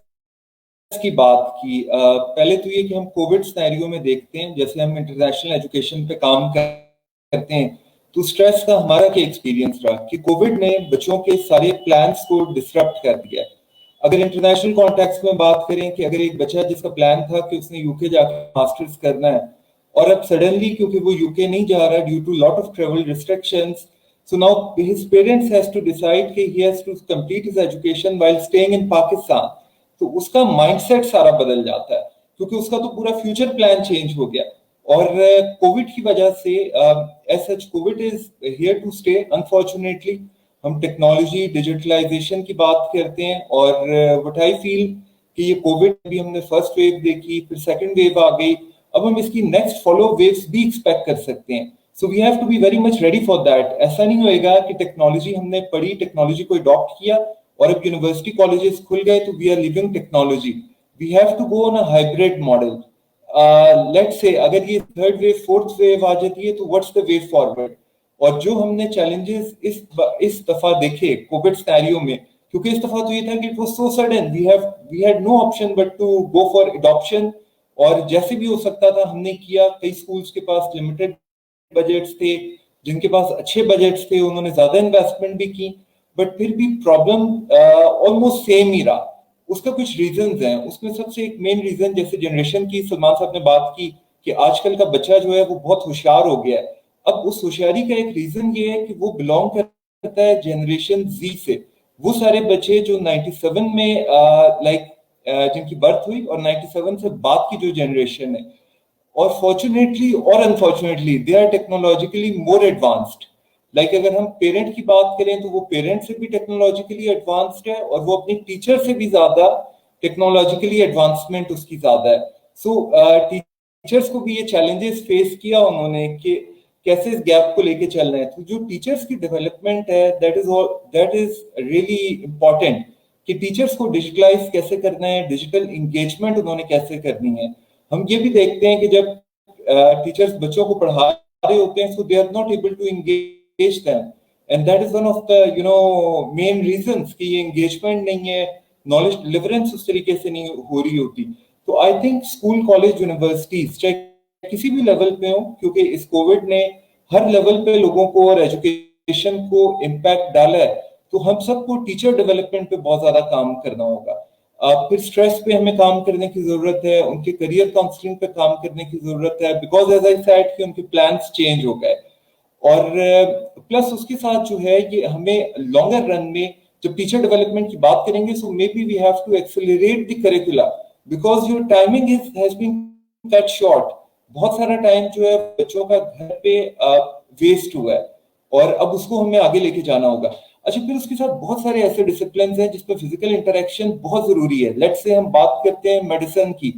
की बात की। पहले तो ये कि हम कोविड सिनेरियो में देखते हैं, जैसे हम इंटरनेशनल एजुकेशन पे काम करते हैं तो स्ट्रेस का हमारा क्या एक्सपीरियंस रहा कि कोविड ने बच्चों के सारे प्लान्स को डिसरप्ट कर दिया। अगर इंटरनेशनल कॉन्टेक्स्ट में बात करें कि अगर एक बच्चा जिसका प्लान था कि उसने यूके जाकर मास्टर्स करना है और अब सडनली क्योंकि वो यूके नहीं जा रहा due to lot of travel restrictions, so now his parents has to decide कि he has to complete his education while staying in Pakistan, तो उसका माइंडसेट सारा बदल जाता है क्योंकि उसका तो पूरा फ्यूचर प्लान चेंज हो गया। और कोविड की वजह से as such Covid is here to stay unfortunately. हम टेक्नोलॉजी डिजिटलाइजेशन की बात करते हैं और व्हाट आई फील कि ये कोविड भी हमने फर्स्ट वेव देखी, फिर सेकंड वेव आ गई, अब हम इसकी नेक्स्ट फॉलो वेव्स भी एक्सपेक्ट कर सकते हैं। So we have to be very much ready for that. ऐसा नहीं होएगा कि टेक्नोलॉजी हमने पढ़ी, टेक्नोलॉजी को अडॉप्ट किया और अब यूनिवर्सिटी कॉलेजेस खुल गए तो we are living technology. We have to go on a hybrid model. Let's say अगर ये थर्ड वेव फोर्थ वेव आ जाती है तो व्हाट्स द वे फॉरवर्ड। और जो हमने चैलेंजेस इस दफा देखे कोविड सिनेरियो में, क्योंकि इस दफा तो ये था कि it was so sudden, we had no option but to go for adoption. और जैसे भी हो सकता था हमने किया। कई स्कूल्स के पास लिमिटेड बजट्स थे, जिनके पास अच्छे बजट्स थे उन्होंने ज्यादा इन्वेस्टमेंट भी की, बट फिर भी प्रॉब्लम ऑलमोस्ट सेम ही रहा। उसका कुछ रीजंस हैं। उसमें सबसे एक मेन रीजन, जैसे जनरेशन की सलमान साहब ने बात की कि आजकल का बच्चा जो है वो बहुत होशियार हो गया है। अब उस होशियारी का एक रीजन ये है कि वो बिलोंग करता है जनरेशन जी से। वो सारे बच्चे जो 97 में जिनकी बर्थ हुई और 97 से बाद की जो जनरेशन है, और फॉर्चुनेटली और unfortunately they are technologically more advanced. Like अगर हम पेरेंट की बात करें तो वो पेरेंट से भी टेक्नोलॉजिकली एडवांस्ड है और वो अपनी टीचर से भी ज्यादा टेक्नोलॉजिकली एडवांसमेंट उसकी ज्यादा है। सो टीचर्स को भी ये चैलेंजेस फेस किया उन्होंने कि कैसे इस गैप को लेके चलना है। तो जो टीचर्स की डेवलपमेंट है दैट इज रियली इंपॉर्टेंट कि टीचर्स को डिजिटलाइज कैसे करना है, डिजिटल एंगेजमेंट उन्होंने कैसे करनी है। हम ये भी देखते हैं कि जब टीचर्स बच्चों को पढ़ा रहे होते हैं so they are not able to engage them, and that is one of the main reasons कि ये एंगेजमेंट नहीं है, नॉलेज डिलीवरेंस उस तरीके से नहीं हो रही होती। तो I think school college universities चाहे किसी भी लेवल पे हो, क्योंकि इस कोविड ने हर लेवल पे लोगों को और एजुकेशन को इम्पैक्ट डाला है, तो हम सबको टीचर डेवलपमेंट पे बहुत ज्यादा काम करना होगा। फिर स्ट्रेस पे हमें काम करने की जरूरत है, उनके करियर काउंसलिंग पे काम करने की जरूरत है, बिकॉज एज आई सेड कि उनके प्लान्स चेंज हो गए। और प्लस उसके साथ जो है ये हमें लॉन्गर रन में जब टीचर डेवलपमेंट की बात करेंगे so maybe we have to accelerate the curricula because your timing has been cut short. बहुत सारा टाइम जो है बच्चों का घर पे वेस्ट हुआ है और अब उसको हमें आगे लेके जाना होगा। अच्छा, फिर उसके साथ बहुत सारे ऐसे डिसिप्लिन हैं जिसमें फिजिकल इंटरेक्शन बहुत जरूरी है। लेट्स से हम बात करते हैं मेडिसिन की।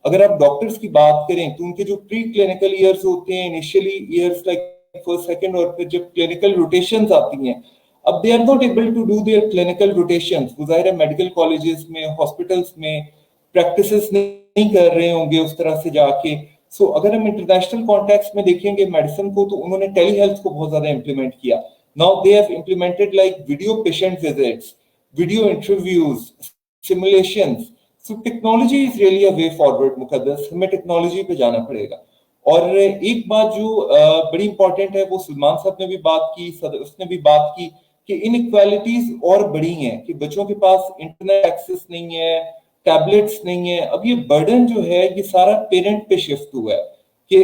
अगर आप डॉक्टर्स की बात करें तो उनके जो प्री क्लिनिकल ईयर्स होते हैं, initially years like first second, और फिर जब क्लिनिकल रोटेशंस आती हैं, अब they are not able to do their clinical rotations. वो जाहिर है मेडिकल कॉलेजेस में, हॉस्पिटल्स में प्रैक्टिसेस नहीं कर रहे होंगे उस तरह से जाके। सो अगर हम इंटरनेशनल कॉन्टेक्स्ट में देखेंगे मेडिसिन को तो उन्होंने टेली हेल्थ को बहुत ज्यादा इंप्लीमेंट किया। Now they have implemented like video patient visits, video interviews, simulations. So technology is really a way forward. मुकद्दस हमें टेक्नोलॉजी पे जाना पड़ेगा। और एक बात जो बड़ी इंपॉर्टेंट है वो सलमान साहब ने भी बात की, उसने भी बात की कि इनइक्वालिटीज और बड़ी हैं कि बच्चों के पास इंटरनेट एक्सेस नहीं है, टैबलेट्स नहीं है। अब ये बर्डन जो है ये सारा पेरेंट पे शिफ्ट हुआ है कि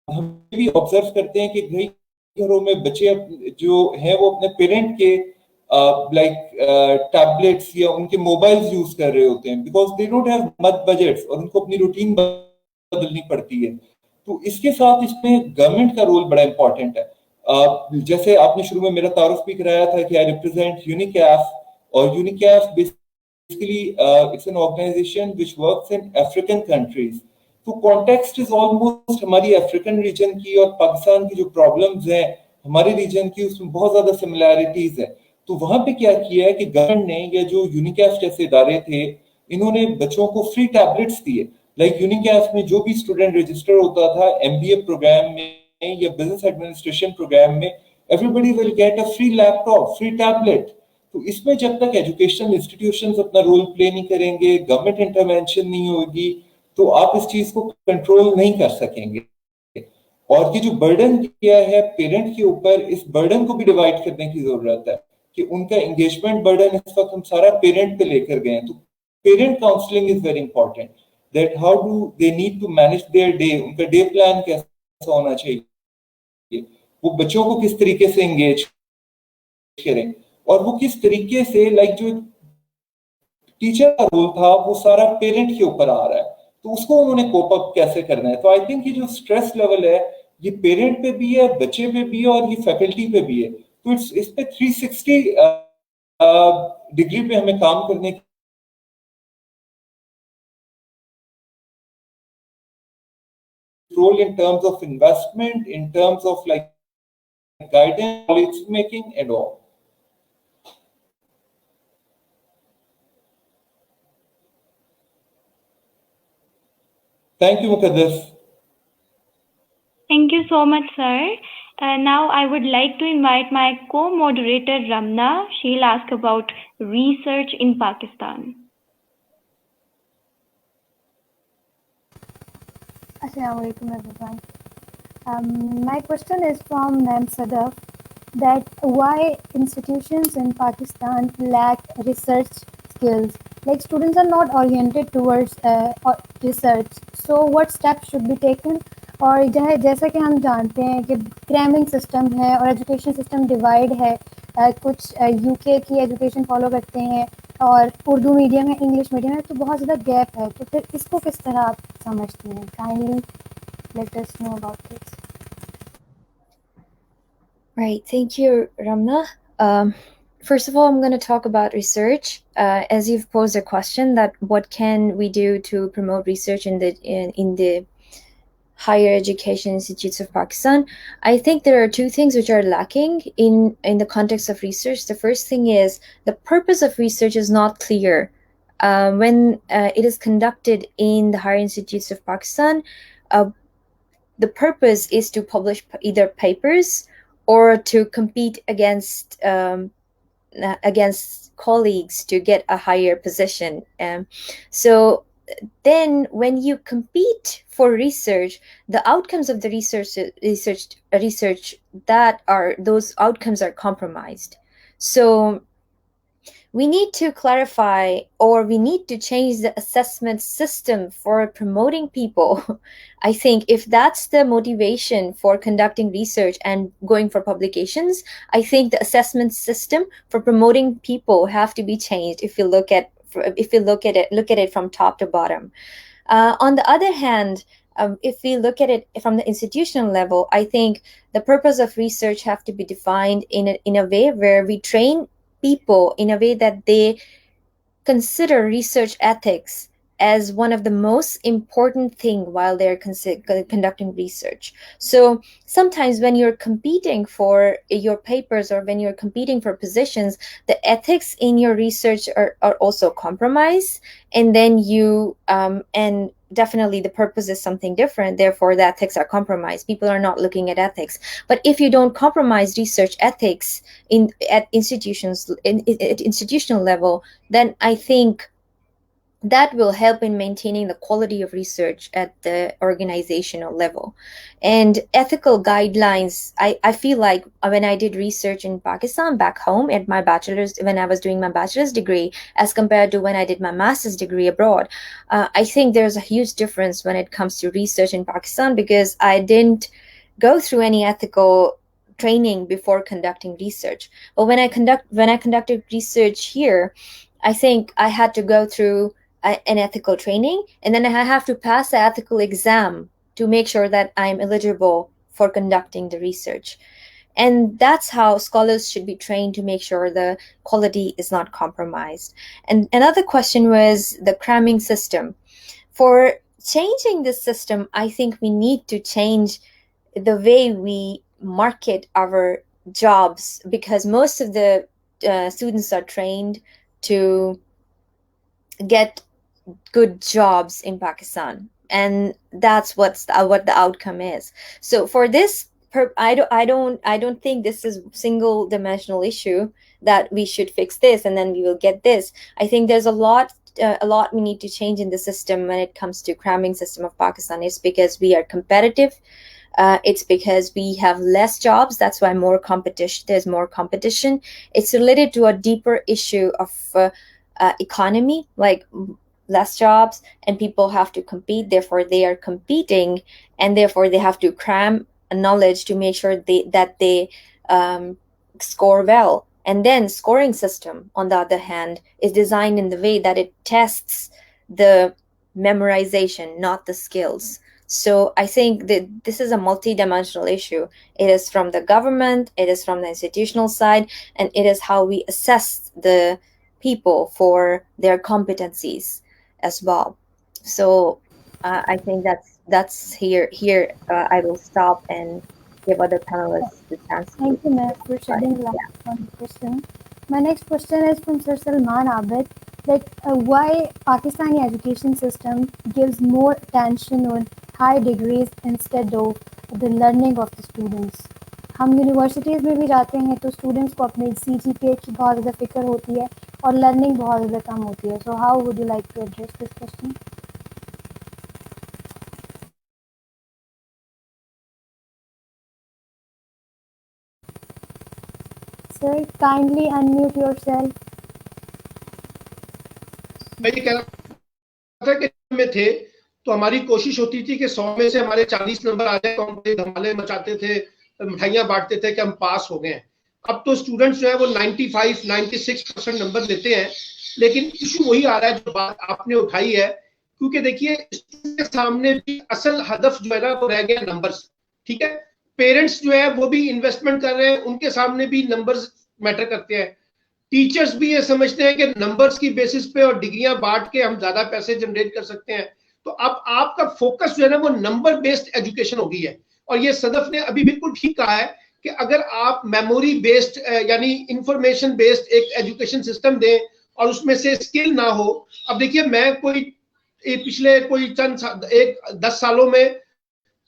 हम भी ऑब्जर्व करते हैं कि भाई घरों में बच्चे जो हैं वो अपने पेरेंट के टैबलेट्स या उनके मोबाइल्स यूज कर रहे होते हैं because they don't have much budgets और उनको अपनी रूटीन बदलनी पड़ती है। तो इसके साथ इसमें गवर्नमेंट का रोल बड़ा इंपॉर्टेंट है। जैसे आपने शुरू में मेरा तारुफ भी कराया था कि आई रिप्रेजेंट यूनिकैफ, और Unicaf basically it's an organisation which works in African countries. तो कॉन्टेक्स्ट इज ऑलमोस्ट हमारी अफ्रीकन रीजन की और पाकिस्तान की जो प्रॉब्लम्स हैं हमारे रीजन की उसमें बहुत ज्यादा सिमिलैरिटीज है। तो वहां पे क्या किया है कि गवर्नमेंट ने या जो यूनिकैफ जैसे इदारे थे इन्होंने बच्चों को फ्री टैबलेट्स दिए। लाइक यूनिकैफ में जो भी स्टूडेंट रजिस्टर होता था एमबीए प्रोग्राम में या बिजनेस एडमिनिस्ट्रेशन प्रोग्राम में, everybody will get a free laptop, free tablet. तो इसमें जब तक एजुकेशनल इंस्टीट्यूशंस अपना रोल प्ले नहीं करेंगे, गवर्नमेंट इंटरवेंशन नहीं होगी, तो आप इस चीज को कंट्रोल नहीं कर सकेंगे। और ये जो बर्डन किया है पेरेंट के ऊपर, इस बर्डन को भी डिवाइड करने की जरूरत है कि उनका एंगेजमेंट बर्डन इस वक्त हम सारा पेरेंट पे लेकर गए हैं। तो parent counselling is very important, that how do they need to manage their day, उनका डे प्लान कैसा होना चाहिए, वो बच्चों को किस तरीके से एंगेज करें, और वो किस तरीके से जो टीचर का रोल था वो सारा पेरेंट के ऊपर आ रहा है, तो उसको उन्होंने कोप अप कैसे करना है। तो आई थिंक ये जो स्ट्रेस लेवल है ये पेरेंट पे भी है, बच्चे पे भी है और ये फैकल्टी पे भी है। तो इस पे 360 डिग्री पे हमें काम करने की role in terms of investment, in terms of guidance, policy making and all. Thank you, Muqaddas. Thank you so much, sir. Now I would like to invite my co-moderator Ramna. She'll ask about research in Pakistan. Assalamu alaikum everyone. My question is from Ma'am Sadaf, that why institutions in Pakistan lack research skills? Like students are not oriented towards research. So what steps should be taken? और जैसा कि हम जानते हैं कि cramming system है और education system divide है, कुछ यूके की एजुकेशन फॉलो करते हैं और उर्दू मीडियम है, इंग्लिश मीडियम है, तो बहुत ज़्यादा गैप है। तो फिर इसको किस तरह आप समझते हैं? Kindly let us know about this. Right, thank you, Ramna. First of all, I'm going to talk about research. As you've posed a question that what can we do to promote research in the higher education institutes of Pakistan, I think there are two things which are lacking in the context of research. The first thing is the purpose of research is not clear. When it is conducted in the higher institutes of Pakistan, the purpose is to publish either papers or to compete against colleagues to get a higher position. So then when you compete for research, the outcomes of the research those outcomes are compromised. So we need to clarify, or we need to change the assessment system for promoting people. I think if that's the motivation for conducting research and going for publications, I think the assessment system for promoting people have to be changed. If you look at it from top to bottom. On the other hand, if we look at it from the institutional level, I think the purpose of research have to be defined in a way where we train people in a way that they consider research ethics as one of the most important thing while they're conducting research. So sometimes when you're competing for your papers or when you're competing for positions, the ethics in your research are also compromised, and then you and definitely the purpose is something different, therefore the ethics are compromised. People are not looking at ethics. But if you don't compromise research ethics at institutional level, then I think that will help in maintaining the quality of research at the organizational level. And ethical guidelines, I feel like when I did research in Pakistan back home at my bachelor's, when I was doing my bachelor's degree, as compared to when I did my master's degree abroad, I think there's a huge difference when it comes to research in Pakistan, because I didn't go through any ethical training before conducting research. But when I conducted research here, I think I had to go through an ethical training, and then I have to pass the ethical exam to make sure that I'm eligible for conducting the research. And that's how scholars should be trained, to make sure the quality is not compromised. And another question was the cramming system. For changing this system, I think we need to change the way we market our jobs, because most of the students are trained to get good jobs in Pakistan, and that's what the outcome is. So for this, I don't think this is single dimensional issue that we should fix this and then we will get this. I think there's a lot we need to change in the system when it comes to cramming system of Pakistan. Is because we are competitive. It's because we have less jobs. That's why more competition. There's more competition. It's related to a deeper issue of economy, like less jobs, and people have to compete. Therefore, they are competing, and therefore they have to cram knowledge to make sure that they score well. And then scoring system, on the other hand, is designed in the way that it tests the memorization, not the skills. So I think that this is a multidimensional issue. It is from the government, it is from the institutional side, and it is how we assess the people for their competencies as well. So I think that's here. I will stop and give other panelists the chance. Thank you, ma'am, for shedding light on the question. My next question is from Sir Salman Abid. Like, why Pakistani education system gives more attention on high degrees instead of the learning of the students? हम universities में भी जाते हैं तो students को अपने CGPA की बहुत ज़्यादा फिक्र होती है और लर्निंग बहुत ज़्यादा कम होती है. So how would you like to address this question? Sir, kindly unmute yourself. मैं ये कह रहा था कि में थे तो हमारी कोशिश होती थी कि 100 में से हमारे 40 नंबर आ जाए तो हम धमाले मचाते थे, मिठाइयां बांटते थे कि हम पास हो गए हैं. अब तो स्टूडेंट्स जो है वो 95-96% नंबर लेते हैं. लेकिन इशू वही आ रहा है जो बात आपने उठाई है, क्योंकि देखिए इसके सामने भी असल हदफ जो है ना वो रह गया नंबर्स. ठीक है, पेरेंट्स जो है वो भी इन्वेस्टमेंट कर रहे हैं, उनके सामने भी नंबर्स मैटर करते हैं. टीचर्स भी ये समझते हैं कि नंबर्स की बेसिस पे और डिग्रियां बांट के हम ज्यादा पैसे जनरेट कर सकते हैं. तो अब आपका फोकस जो है ना वो नंबर बेस्ड एजुकेशन हो गई है. और ये सदफ ने अभी बिल्कुल ठीक कहा है कि अगर आप मेमोरी बेस्ड यानी इंफॉर्मेशन बेस्ड एक एजुकेशन सिस्टम दें और उसमें से स्किल ना हो. अब देखिए मैं कोई पिछले कोई चंद 10 सालों में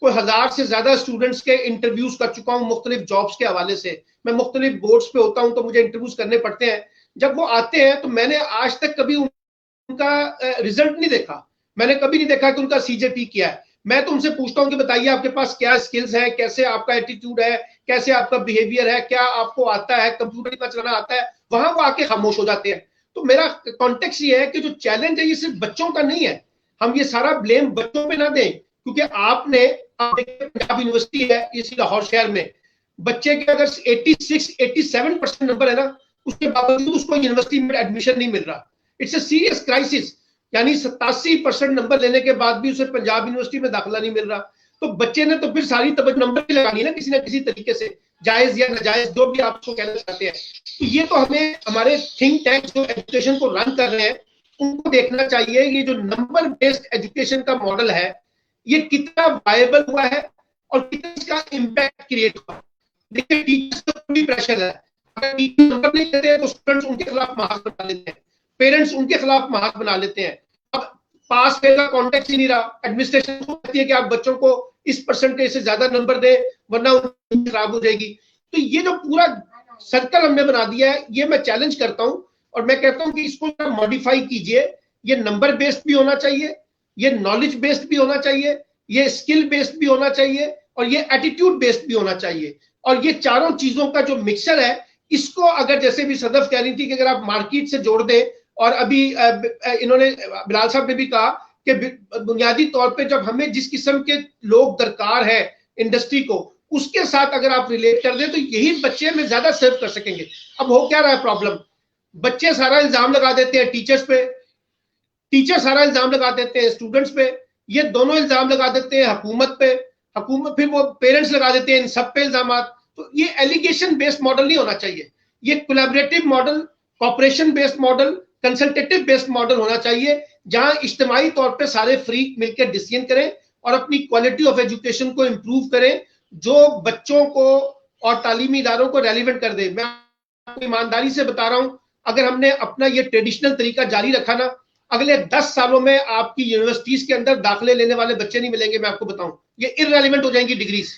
कोई 1000 से ज्यादा स्टूडेंट्स के इंटरव्यूज कर चुका हूं मुख्तलिफ जॉब्स के हवाले से. मैं मुख्तलिफ बोर्ड्स पे होता हूं तो मुझे इंटरव्यूज करने पड़ते हैं. जब वो आते हैं तो मैंने आज तक कभी उनका रिजल्ट नहीं देखा. मैंने कभी नहीं देखा कि उनका CGPA क्या है. मैं तो उनसे पूछता हूं कि बताइए आपके पास क्या स्किल्स हैं, कैसे आपका एटीट्यूड है, कैसे आपका बिहेवियर है, क्या आपको आता है, कंप्यूटर कितना चलाना आता है. वहां वो आके खामोश हो जाते हैं. तो मेरा कॉन्टेक्स्ट ये है कि जो चैलेंज है ये सिर्फ बच्चों का नहीं है. हम ये सारा ब्लेम बच्चों पे ना दें, क्योंकि आपने पंजाब यूनिवर्सिटी है इसी लाहौर शहर में, बच्चे के अगर 86-87% नंबर है ना, उसके बावजूद उसको यूनिवर्सिटी में एडमिशन नहीं मिल रहा. It's a serious crisis. यानी 87% नंबर लेने के बाद भी उसे पंजाब यूनिवर्सिटी में दाखिला नहीं मिल रहा. तो बच्चे ने तो फिर सारी तवज्जो नंबर पे लगानी है ना, किसी ना किसी तरीके से, जायज या नाजायज जो भी आप उसको कहना चाहते हैं. तो ये तो हमें हमारे थिंक टैंक जो एजुकेशन को रन कर रहे हैं उनको देखना चाहिए. ये जो नंबर बेस्ड एजुकेशन का मॉडल है ये कितना वायबल हुआ है और कितना इसका इम्पैक्ट क्रिएट हुआ. देखिए टीचर्स को भी प्रेशर है. अगर टीचर नंबर नहीं देते हैं तो स्टूडेंट्स उनके खिलाफ महाज बना लेते हैं, पेरेंट्स उनके खिलाफ महाज बना लेते हैं. अब पास फेल का कॉन्टेक्ट ही नहीं रहा. एडमिनिस्ट्रेशन को कहती है कि आप बच्चों को इस परसेंटेज से ज्यादा नंबर दें वरना उनकी खराब हो जाएगी. तो ये जो पूरा सर्कल हमने बना दिया है ये मैं चैलेंज करता हूं और मैं कहता हूं कि इसको मॉडिफाई कीजिए. ये नंबर बेस्ड भी होना चाहिए, ये नॉलेज बेस्ड भी होना चाहिए, ये स्किल बेस्ड भी होना चाहिए और ये एटीट्यूड बेस्ड भी होना चाहिए. और ये चारों चीजों का जो मिक्सचर है इसको अगर जैसे भी सदफ कह रही थी कि अगर आप मार्केट से जोड़ दें, और अभी इन्होंने बिलाल साहब ने भी कहा कि बुनियादी तौर पे जब हमें जिस किस्म के लोग दरकार है इंडस्ट्री को उसके साथ अगर आप रिलेट कर दें तो यही बच्चे में ज्यादा सर्व कर सकेंगे. अब हो क्या रहा है प्रॉब्लम, बच्चे सारा इल्जाम लगा देते हैं टीचर्स पे, टीचर सारा इल्जाम लगा देते हैं स्टूडेंट्स पे, ये दोनों इल्जाम लगा देते हैं हुकूमत पे, हुकूमत फिर वो पेरेंट्स लगा देते हैं इन सब पे इल्जाम. तो ये एलिगेशन बेस्ड मॉडल नहीं होना चाहिए. ये collaborative model, cooperation based model, consultative based model होना चाहिए जहां इज्तिमाई तौर पे सारे फ्री मिलकर डिसीजन करें और अपनी क्वालिटी ऑफ एजुकेशन को इंप्रूव करें जो बच्चों को और तालीमी इदारों को रेलिवेंट कर दे. मैं आपको ईमानदारी से बता रहा हूं, अगर हमने अपना ये ट्रेडिशनल तरीका जारी रखा ना, अगले 10 सालों में आपकी यूनिवर्सिटीज के अंदर दाखिले लेने वाले बच्चे नहीं मिलेंगे. मैं आपको बताऊं ये इररेलेवेंट हो जाएंगी डिग्रीज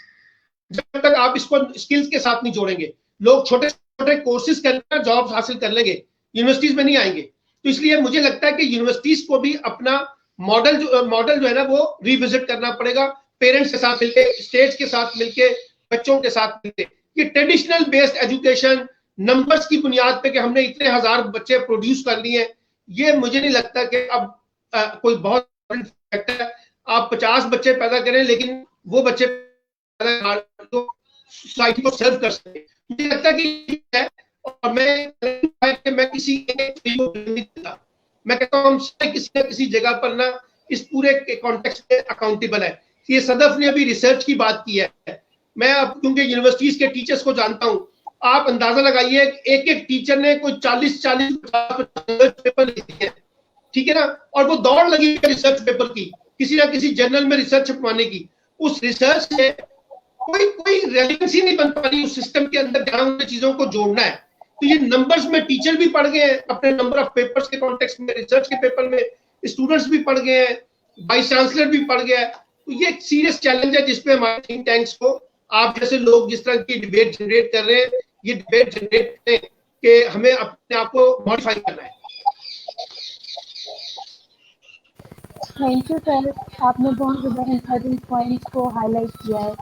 जब तक आप इसको स्किल्स के साथ नहीं जोड़ेंगे. लोग छोटे छोटे कोर्सेज करके जॉब हासिल कर लेंगे, यूनिवर्सिटीज में नहीं आएंगे. तो इसलिए मुझे लगता है कि यूनिवर्सिटीज को भी अपना मॉडल जो है ना वो रिविजिट करना पड़ेगा. पेरेंट्स के साथ मिलके, स्टेट्स के साथ मिलके, बच्चों के साथ मिलके। ये ट्रेडिशनल बेस्ड एजुकेशन नंबर्स की बुनियाद पे कि हमने इतने हजार बच्चे प्रोड्यूस कर लिए हैं, ये मुझे नहीं लगता कि अब कोई बहुत फैक्टर है। आप 50 बच्चे पैदा करें लेकिन वो बच्चे तो सोसाइटी को सर्व कर सके, मुझे लगता है कि है। और मैं किसी मैं कहता हूँ किसी न किसी जगह पर ना इस पूरे कॉन्टेक्स्ट में अकाउंटेबल है। ये सदफ ने अभी रिसर्च की बात की है, मैं अब क्योंकि यूनिवर्सिटीज के टीचर्स को जानता हूँ, आप अंदाजा लगाइए एक एक टीचर ने कोई 40-50 पेपर लिखे हैं, ठीक है ना, और वो दौड़ लगी है रिसर्च पेपर की, किसी ना किसी जर्नल में रिसर्च छपवाने की। उस रिसर्च से कोई रेलेवेंसी नहीं बन पा रही उस सिस्टम के अंदर जहां उन्हें चीजों को जोड़ना है। तो ये नंबर्स में टीचर भी पढ़ गए हैं अपने नंबर ऑफ पेपर्स के कॉन्टेक्स्ट में, रिसर्च के पेपर में स्टूडेंट्स भी पढ़ गए हैं, वाइस चांसलर भी पढ़ गया है। तो ये एक सीरियस चैलेंज है जिसपे हमारे थिंक टैंक्स को, आप जैसे लोग जिस तरह की डिबेट जनरेट कर रहे हैं, ये डिबेट जनरेट करें कि हमें अपने आप को मॉडिफाई करना है। थैंक यू सर, आपने बहुत ज़्यादा इम्पोर्टेंट पॉइंट्स को हाईलाइट किया है।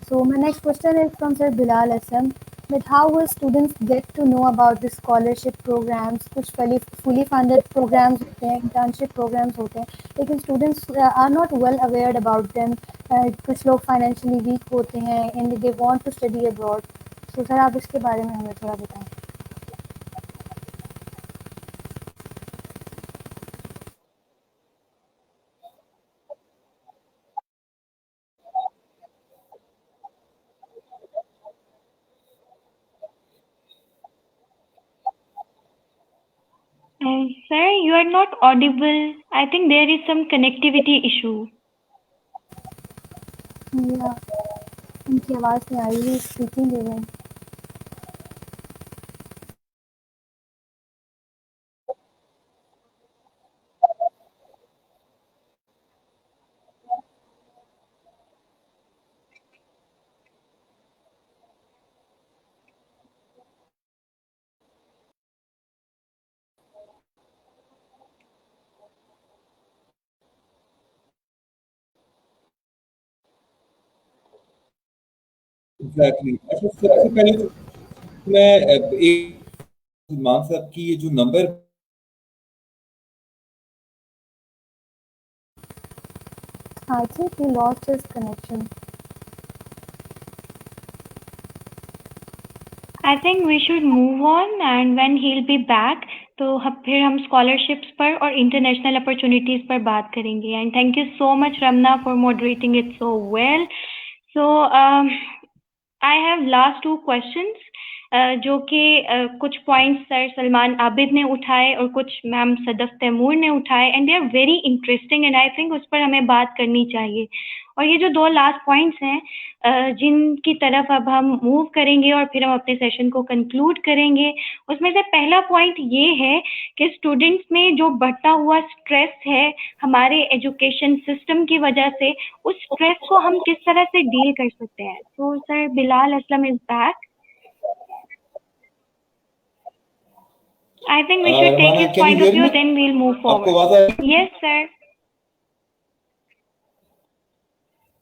So my next question is from sir Bilal Assam, that how will students get to know about the scholarship programs? कुछ fully funded programs होते हैं, internship programs होते हैं, लेकिन students are not well aware about them. कुछ लोग financially weak होते हैं and they want to study abroad. So sir आप इसके बारे में हमें थोड़ा बताएं। Sir, you are not audible. I think there is some connectivity issue. या उनकी आवाज़ नहीं आ रही, स्पीकिंग दे रहे हैं। एग्जैक्टली। अच्छा, सबसे पहले तो मैं एक सलमान साहब की ये जो number I think he lost his connection. I think we should move on and when he'll be back, तो फिर हम scholarships पर और international opportunities पर बात करेंगे। And thank you so much, Ramna, for moderating it so well. So I have last two questions, जो कि कुछ पॉइंट्स सर सलमान आबिद ने उठाए और कुछ मैम सदफ तैमूर ने उठाए, and they are very interesting and I think उस पर हमें बात करनी चाहिए। और ये जो दो लास्ट पॉइंट्स हैं जिनकी तरफ अब हम मूव करेंगे और फिर हम अपने सेशन को कंक्लूड करेंगे, उसमें से पहला पॉइंट ये है कि स्टूडेंट्स में जो बढ़ता हुआ स्ट्रेस है हमारे एजुकेशन सिस्टम की वजह से, उस स्ट्रेस को हम किस तरह से डील कर सकते हैं। तो sir Bilal Aslam is back. I think we should take his point of view, then we'll move forward. Yes, sir.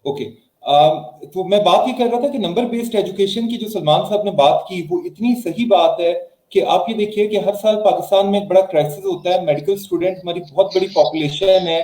Okay. तो मैं बात ये कर रहा था कि नंबर बेस्ड एजुकेशन की जो सलमान साहब ने बात की वो इतनी सही बात है कि आप ये देखिए कि हर साल पाकिस्तान में एक बड़ा क्राइसिस होता है। मेडिकल स्टूडेंट हमारी बहुत बड़ी पॉपुलेशन है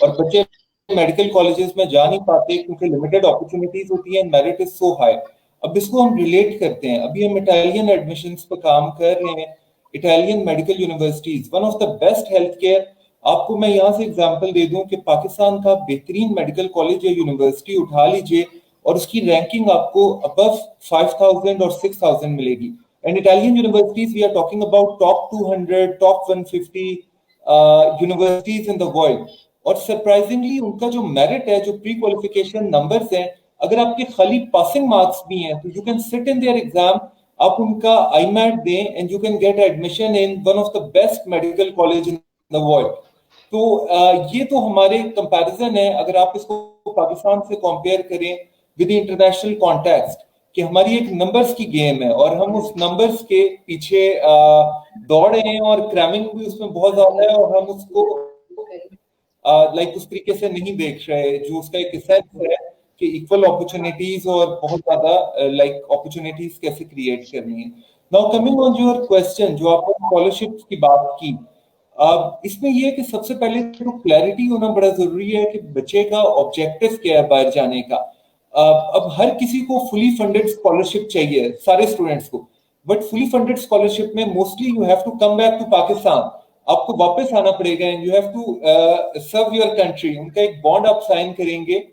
और बच्चे मेडिकल कॉलेजेस में जा नहीं पाते क्योंकि लिमिटेड अपॉर्चुनिटीज होती है, मेरिट इज सो हाई। अब इसको हम रिलेट करते हैं, अभी हम इटालियन एडमिशंस पर काम कर रहे हैं, Italian medical universities, one of the best health care. आपको मैं यहाँ से एग्जांपल दे दूं कि पाकिस्तान का बेहतरीन मेडिकल कॉलेज या यूनिवर्सिटी उठा लीजिए और उसकी रैंकिंग आपको अबव 5000 और 6000 मिलेगी। And Italian universities we are talking about top 200, top 150 universities in the world. और सरप्राइजिंगली उनका जो मेरिट है, जो प्री क्वालिफिकेशन नंबर्स हैं, अगर आपके खाली पासिंग मार्क्स भी हैं तो you can sit in their exam, आप उनका आईमैट दें and you can get admission in one of the best medical college in the world. तो ये तो हमारे कंपैरिजन है, अगर आप इसको पाकिस्तान से कंपेयर करें विद इंटरनेशनल कॉन्टेक्स्ट, कि हमारी एक नंबर्स की गेम है और हम उस नंबर्स के पीछे दौड़े हैं और क्रैमिंग भी उसमें बहुत ज्यादा है और हम उसको लाइक उस तरीके से नहीं देख रहे जो उसका एक सेंस है कि इक्वल अपॉर्चुनिटीज और बहुत ज्यादा लाइक अपॉर्चुनिटीज कैसे क्रिएट करनी है। Now coming on your question, जो आपने स्कॉलरशिप की बात की, इसमें ये है कि सबसे पहले तो क्लैरिटी होना बड़ा जरूरी है कि बच्चे का ऑब्जेक्टिव क्या है बाहर जाने का। अब हर किसी को फुली फंडेड स्कॉलरशिप चाहिए, सारे स्टूडेंट्स को, बट फुली फंडेड स्कॉलरशिप में mostly you have to come back to Pakistan, आपको वापस आना पड़ेगा and you have to serve your country, उनका एक बॉन्ड आप साइन करेंगे।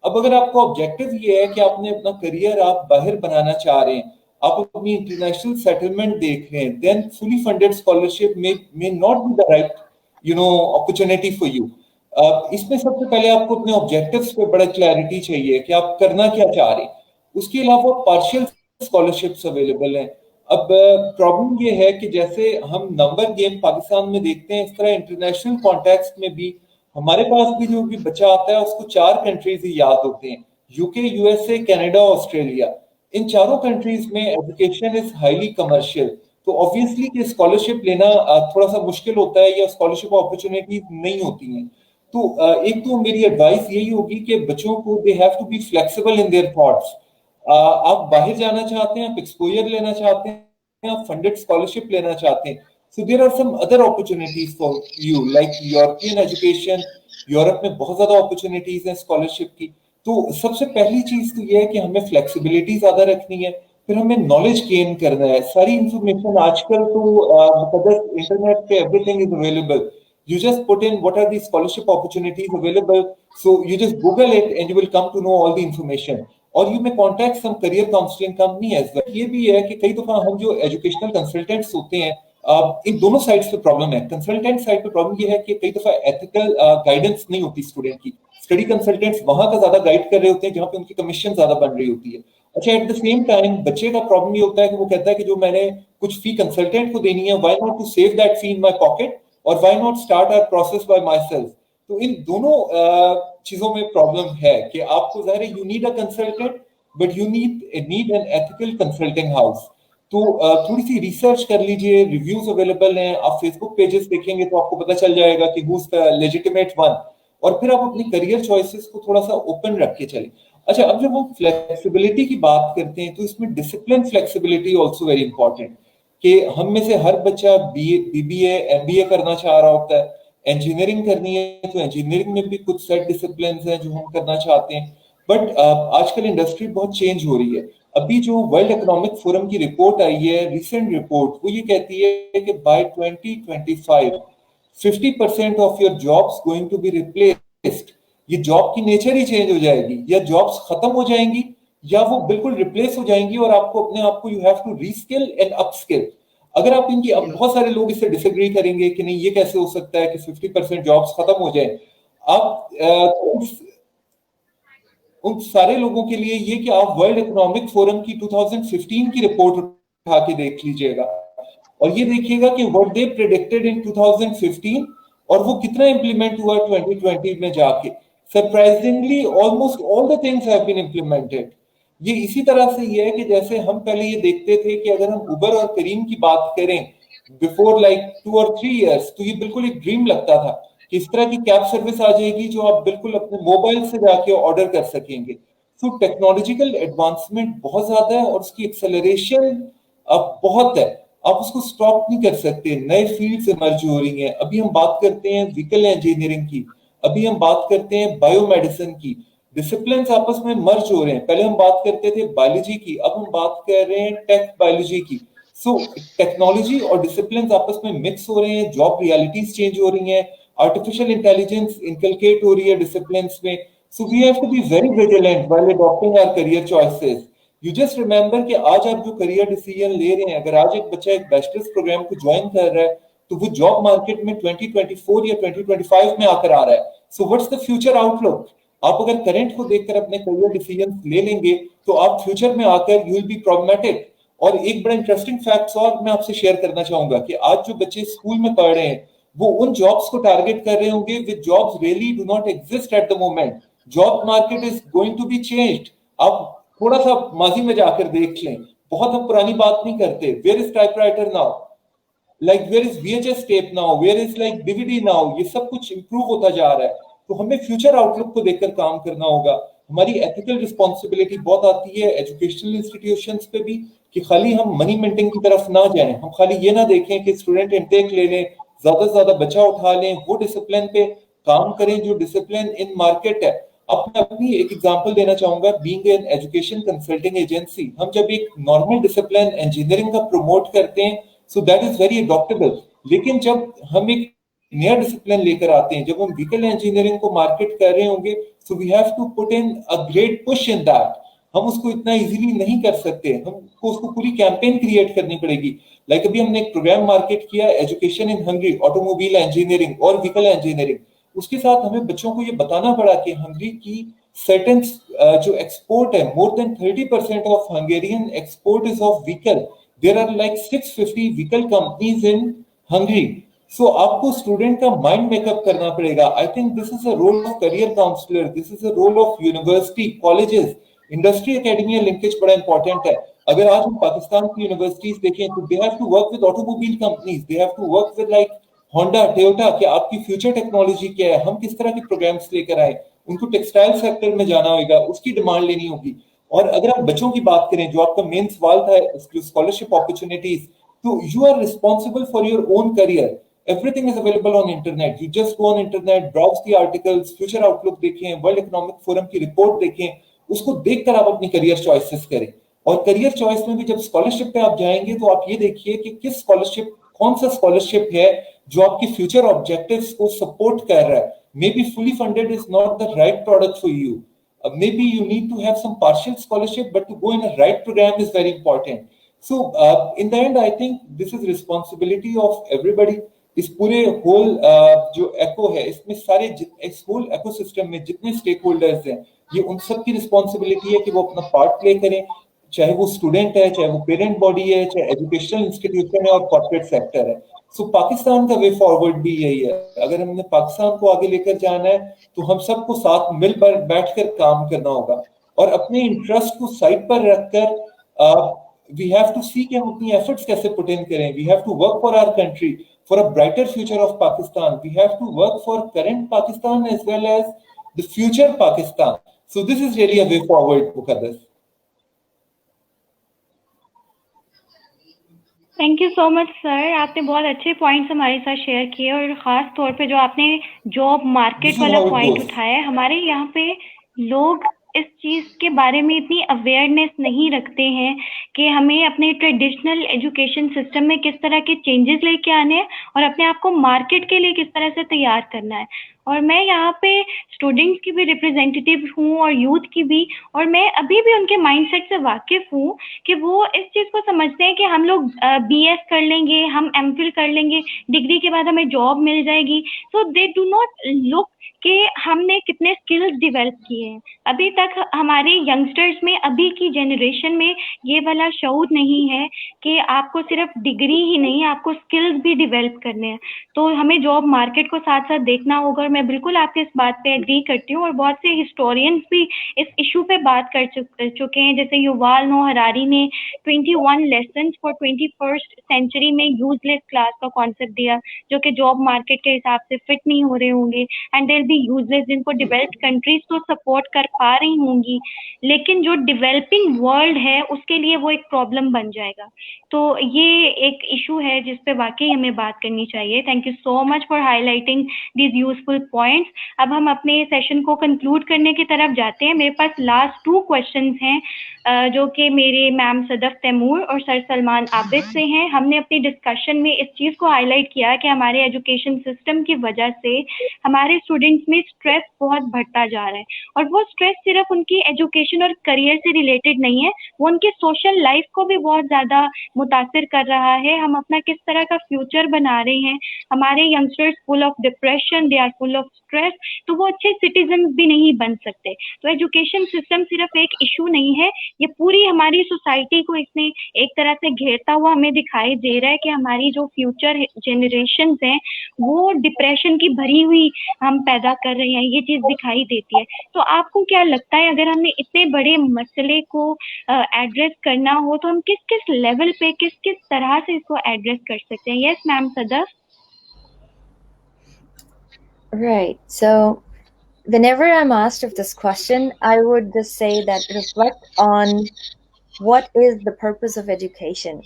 अब अगर आपका ऑब्जेक्टिव ये है कि आपने अपना करियर आप बाहर बनाना चाह रहे हैं, आप अपनी इंटरनेशनल सेटलमेंट देख रहे हैं, then fully funded scholarship may not be the right opportunity for you. इसमें सबसे पहले आपको अपने ऑब्जेक्टिव्स पे बड़ा क्लैरिटी चाहिए कि आप करना क्या चाह रहे हैं। उसके अलावा पार्शियल स्कॉलरशिप्स अवेलेबल हैं। अब प्रॉब्लम ये है कि जैसे हम नंबर गेम पाकिस्तान में देखते हैं, इस तरह इंटरनेशनल कॉन्टेक्स्ट में भी हमारे पास भी जो भी बच्चा आता है उसको 4 कंट्रीज ही याद होते हैं, यूके, यूएसए, कनाडा, ऑस्ट्रेलिया। इन चारों कंट्रीज में एजुकेशन इज हाईली कमर्शियल, तो ऑब्वियसली कि स्कॉलरशिप लेना थोड़ा सा मुश्किल होता है या स्कॉलरशिप अपॉर्चुनिटी नहीं होती हैं। तो एक तो मेरी एडवाइस यही होगी कि बच्चों को they have to be flexible in their thoughts. आप बाहर जाना चाहते हैं, आप एक्सपोजर लेना चाहते हैं, आप फंडेड स्कॉलरशिप लेना चाहते हैं, so there are some other opportunities for you like European education। Europe में बहुत ज्यादा अपॉर्चुनिटीज हैं स्कॉलरशिप की। तो सबसे पहली चीज तो ये है कि हमें फ्लेक्सिबिलिटी ज्यादा रखनी है, फिर हमें नॉलेज गेन करना है। सारी इंफॉर्मेशन आजकल तो इंटरनेट पे everything is available, you just put in what are the scholarship opportunities available, so you just google it and you will come to know all the information, or you may contact some career counseling company as well। ये भी है कि कई दफा हम जो educational consultants होते हैं, इन दोनों साइड्स पे प्रॉब्लम है। कंसल्टेंट साइड पे प्रॉब्लम ये है कि कई दफा एथिकल गाइडेंस नहीं होती स्टूडेंट की। स्टडी कंसल्टेंट्स वहां का ज्यादा गाइड कर रहे होते हैं जहां पे उनकी कमीशन ज्यादा बन रही होती है। अच्छा, एट द सेम टाइम बच्चे का प्रॉब्लम ये होता है कि वो कहता है कि जो मैंने कुछ फी कंसल्टेंट को देनी है, why not to save that fee in my pocket, और why not start our process by myself. तो इन दोनों चीजों में प्रॉब्लम है कि आपको जाहिर है you need a consultant, but you need an ethical consulting house. तो थोड़ी सी रिसर्च कर लीजिए, रिव्यूज अवेलेबल हैं, आप फेसबुक पेजेस देखेंगे तो आपको पता चल जाएगा कि who is the legitimate one, और फिर आप अपनी करियर चॉइसेस को थोड़ा सा ओपन रख के चलें। अच्छा, अब जब हम फ्लेक्सिबिलिटी की बात करते हैं तो इसमें discipline flexibility also very important, कि हम में से हर बच्चा बीबीए, एमबीए करना चाह रहा होता है, इंजीनियरिंग करनी है तो इंजीनियरिंग में भी कुछ सेट डिसिप्लिन हैं जो हम करना चाहते हैं। बट आजकल इंडस्ट्री बहुत चेंज हो रही है। अभी जो वर्ल्ड इकोनॉमिक फोरम की रिपोर्ट आई है, रिसेंट रिपोर्ट, वो ये कहती है कि by 2025 50% of your jobs going to be replaced. ये जॉब की नेचर ही चेंज हो जाएगी, या जॉब्स खत्म हो जाएंगी या वो बिल्कुल रिप्लेस हो जाएंगी, और आपको अपने आप को you have to reskill and upskill. अगर आप इनकी, अब बहुत सारे लोग इससे डिसएग्री करेंगे कि नहीं ये कैसे हो सकता है कि 50% जॉब्स खत्म हो जाए। आप उन सारे लोगों के लिए ये कि आप वर्ल्ड इकोनॉमिक फोरम की 2015 की रिपोर्ट उठा के देख लीजिएगा, और ये देखिएगा कि व्हाट दे प्रेडिक्टेड इन 2015 और वो कितना इंप्लीमेंट हुआ 2020 में जाके। Surprisingly almost all the things have been implemented. ये इसी तरह से ये है कि जैसे हम पहले ये देखते थे कि अगर हम उबर और करीम की बात करें बिफोर लाइक 2 और 3 इयर्स, तो ये बिल्कुल एक ड्रीम लगता था कि इस तरह की कैब सर्विस आ जाएगी जो आप बिल्कुल अपने मोबाइल से जाके ऑर्डर कर सकेंगे। तो टेक्नोलॉजिकल एडवांसमेंट बहुत ज्यादा है और उसकी एक्सेलरेशन अब बहुत है, आप उसको स्टॉप नहीं कर सकते। नए फील्ड्स इमर्ज हो रही हैं। अभी हम बात करते हैं व्हीकल इंजीनियरिंग की, अभी हम बात करते हैं बायोमेडिसिन की। डिसिप्लिन आपस में मर्ज हो रहे हैं। पहले हम बात करते थे बायोलॉजी की, अब हम बात कर रहे हैं टेक बायोलॉजी की। सो टेक्नोलॉजी और डिसिप्लिन आपस में मिक्स हो रहे हैं, जॉब रियलिटीज चेंज हो रही हैं, आर्टिफिशियल इंटेलिजेंस इनकलकेट हो रही है डिसिप्लिन में। So we have to be very vigilant while adopting our career choices. You just remember कि आज आप जो करियर डिसीजन ले रहे हैं, अगर आज एक बच्चा एक बैचलर्स प्रोग्राम को ज्वाइन कर रहा है तो वो जॉब मार्केट में 2024 या 2025 में आकर आ रहा है। So what's the future outlook? आप अगर करंट को देखकर अपने करियर डिसीजन ले लेंगे तो आप फ्यूचर में आकर यू विल बी प्रॉब्लमेटिक। और एक बड़ा इंटरेस्टिंग फैक्ट और मैं आपसे शेयर करना चाहूंगा कि आज जो बच्चे स्कूल में पढ़ रहे हैं वो उन जॉब्स को टारगेट कर रहे होंगे with jobs really do not exist at the moment. Job market is going to be changed. आप थोड़ा सा माजी में जाकर देख लें, बहुत हम पुरानी बात नहीं करते। Where is typewriter now, like where is VHS tape now, like where लाइक DVD नाउ। ये सब कुछ इंप्रूव होता जा रहा है। तो हमें फ्यूचर आउटलुक को देखकर काम करना होगा। हमारी एथिकल रिस्पॉन्सिबिलिटी बहुत आती है एजुकेशनल इंस्टीट्यूशंस पे भी कि खाली हम मनी मिंटिंग की तरफ ना जाएं, हम खाली ये ना देखें कि स्टूडेंट इनटेक ले लें, ज्यादा से ज्यादा बच्चा उठा लें, वो डिसिप्लिन पे काम करें जो डिसिप्लिन इन मार्केट है। अब मैं अपनी एक एग्जांपल देना चाहूंगा, being an education consulting agency, हम जब एक नॉर्मल डिसिप्लिन इंजीनियरिंग का प्रमोट करते हैं so that is very adaptable, लेकिन जब हम एक नया डिसिप्लिन लेकर आते हैं, जब हम व्हीकल इंजीनियरिंग को मार्केट कर रहे होंगे, so we have to put in a great push in that. हम उसको इतना इजीली नहीं कर सकते, हमको उसको पूरी कैंपेन क्रिएट करनी पड़ेगी। लाइक अभी हमने एक प्रोग्राम मार्केट किया education in Hungary, automobile engineering और व्हीकल इंजीनियरिंग। उसके साथ हमें बच्चों को ये बताना पड़ा कि हंगरी की सर्टेन जो एक्सपोर्ट है, more than 30% of Hungarian export is of vehicle. There are like 650 vehicle companies in Hungary. So आपको स्टूडेंट का माइंड मेकअप करना पड़ेगा। I think this is a role of career counsellor, this is a role of university, colleges, industry academy linkage बड़ा important है। अगर आज हम पाकिस्तान की यूनिवर्सिटीज देखें तो they have to work with automobile companies, they have to work with like Honda, Toyota, कि आपकी फ्यूचर टेक्नोलॉजी क्या है, हम किस तरह के प्रोग्राम्स लेकर आए। उनको टेक्सटाइल सेक्टर में जाना होगा, उसकी डिमांड लेनी होगी। और अगर आप बच्चों की बात करें, जो आपका मेन सवाल था स्कॉलरशिप अपॉर्चुनिटीज, तो you are responsible for your own career. Everything is available on internet. You just go on internet, browse the articles, future outlook देखें, वर्ल्ड इकोनॉमिक फोरम की रिपोर्ट देखें, उसको देखकर आप अपनी करियर चॉइसेस करें। और करियर चॉइस में भी जब स्कॉलरशिप पे आप जाएंगे तो आप ये देखिए कि किस स्कॉलरशिप, कौन सा स्कॉलरशिप है जो आपकी फ्यूचर ऑब्जेक्टिव्स को सपोर्ट कर रहा है। May be fully funded is not the right product for you, maybe you need to have some partial scholarship, but to go in a right program is very important. So in the end I think this is responsibility of everybody. इस पूरे whole जो एको है, इसमें सारे इस whole ecosystem में जितने stake holders हैं, ये उन सब की रिस्पॉन्सिबिलिटी है कि वो अपना पार्ट प्ले करें, चाहे वो स्टूडेंट है, चाहे वो पेरेंट बॉडी है, चाहे एजुकेशनल इंस्टीट्यूशन है और कॉर्पोरेट सेक्टर है। सो पाकिस्तान का वे फॉरवर्ड भी यही है। अगर हमने पाकिस्तान को आगे लेकर जाना है तो हम सबको साथ मिल बैठकर काम करना होगा और अपने इंटरेस्ट को साइड पर रखकर वी हैव टू सी कि हम अपनी एफर्ट्स कैसे पुट इन करें। We have to work for our country, for a brighter future of Pakistan. We have to work for current Pakistan as well as the future Pakistan. So this is really a way forward, Muqaddas. Thank you so much sir, आपने बहुत अच्छे points हमारे साथ share किए और ख़ास तौर पे जो आपने जॉब मार्केट वाला पॉइंट उठाया है। हमारे यहाँ पे लोग इस चीज़ के बारे में इतनी अवेयरनेस नहीं रखते हैं कि हमें अपने ट्रेडिशनल एजुकेशन सिस्टम में किस तरह के चेंजेस लेके आने हैं और अपने आप को मार्केट के लिए किस तरह से तैयार करना है। और मैं यहाँ पे स्टूडेंट्स की भी रिप्रेजेंटेटिव हूँ और यूथ की भी, और मैं अभी भी उनके माइंडसेट से वाकिफ़ हूँ कि वो इस चीज़ को समझते हैं कि हम लोग BS कर लेंगे, हम MPhil कर लेंगे, डिग्री के बाद हमें जॉब मिल जाएगी। सो दे डू नॉट लुक कि हमने कितने स्किल्स डेवलप किए हैं। अभी तक हमारे यंगस्टर्स में, अभी की जनरेशन में ये वाला शऊर नहीं है कि आपको सिर्फ डिग्री ही नहीं, आपको स्किल्स भी डेवलप करने हैं। तो हमें जॉब मार्केट को साथ साथ देखना होगा और मैं बिल्कुल आपके इस बात पे एग्री करती हूँ। और बहुत से हिस्टोरियंस भी इस इशू पे बात कर चुके हैं, जैसे युवाल नोह हरारी ने 21 लेसन्स फॉर 21st सेंचुरी में यूजलेस क्लास का कॉन्सेप्ट दिया, जो कि जॉब मार्केट के हिसाब से फिट नहीं हो रहे होंगे एंड देयर बी यूजलेस, जिनको डेवलप्ड कंट्रीज तो सपोर्ट कर पा रही होंगी लेकिन जो डेवलपिंग वर्ल्ड है उसके लिए वो एक प्रॉब्लम बन जाएगा। तो ये एक इशू है जिस पे वाकई हमें बात करनी चाहिए। Thank you so much for highlighting these useful points. अब हम अपने सेशन को कंक्लूड करने की तरफ जाते हैं। मेरे पास लास्ट 2 क्वेश्चंस हैं जो कि मेरे मैम सदफ तैमूर और सर सलमान आबिद से हैं। हमने अपनी डिस्कशन में इस चीज़ को हाईलाइट किया कि हमारे एजुकेशन सिस्टम की वजह से हमारे स्टूडेंट्स में स्ट्रेस बहुत बढ़ता जा रहा है और वो स्ट्रेस सिर्फ उनकी एजुकेशन और करियर से रिलेटेड नहीं है, वो उनके सोशल लाइफ को भी बहुत ज़्यादा मुतासिर कर रहा है। हम अपना किस तरह का फ्यूचर बना रहे हैं, हमारे youngsters full of depression, they are full of stress, तो वो अच्छे सिटीजन भी नहीं बन सकते। तो एजुकेशन सिस्टम सिर्फ एक इशू नहीं है, ये पूरी हमारी सोसाइटी को इसने एक तरह से घेरता हुआ हमें दिखाई दे रहा है कि हमारी जो फ्यूचर जनरेशन्स हैं वो डिप्रेशन की भरी हुई हम पैदा कर रहे हैं, ये चीज़ दिखाई देती है। तो आपको क्या लगता है अगर हमने इतने बड़े मसले को एड्रेस करना हो तो हम किस किस लेवल पे, किस किस तरह से इसको एड्रेस कर सकते हैं? Yes ma'am Sadaf. Right. So whenever I'm asked of this question, I would just say that reflect on what is the purpose of education.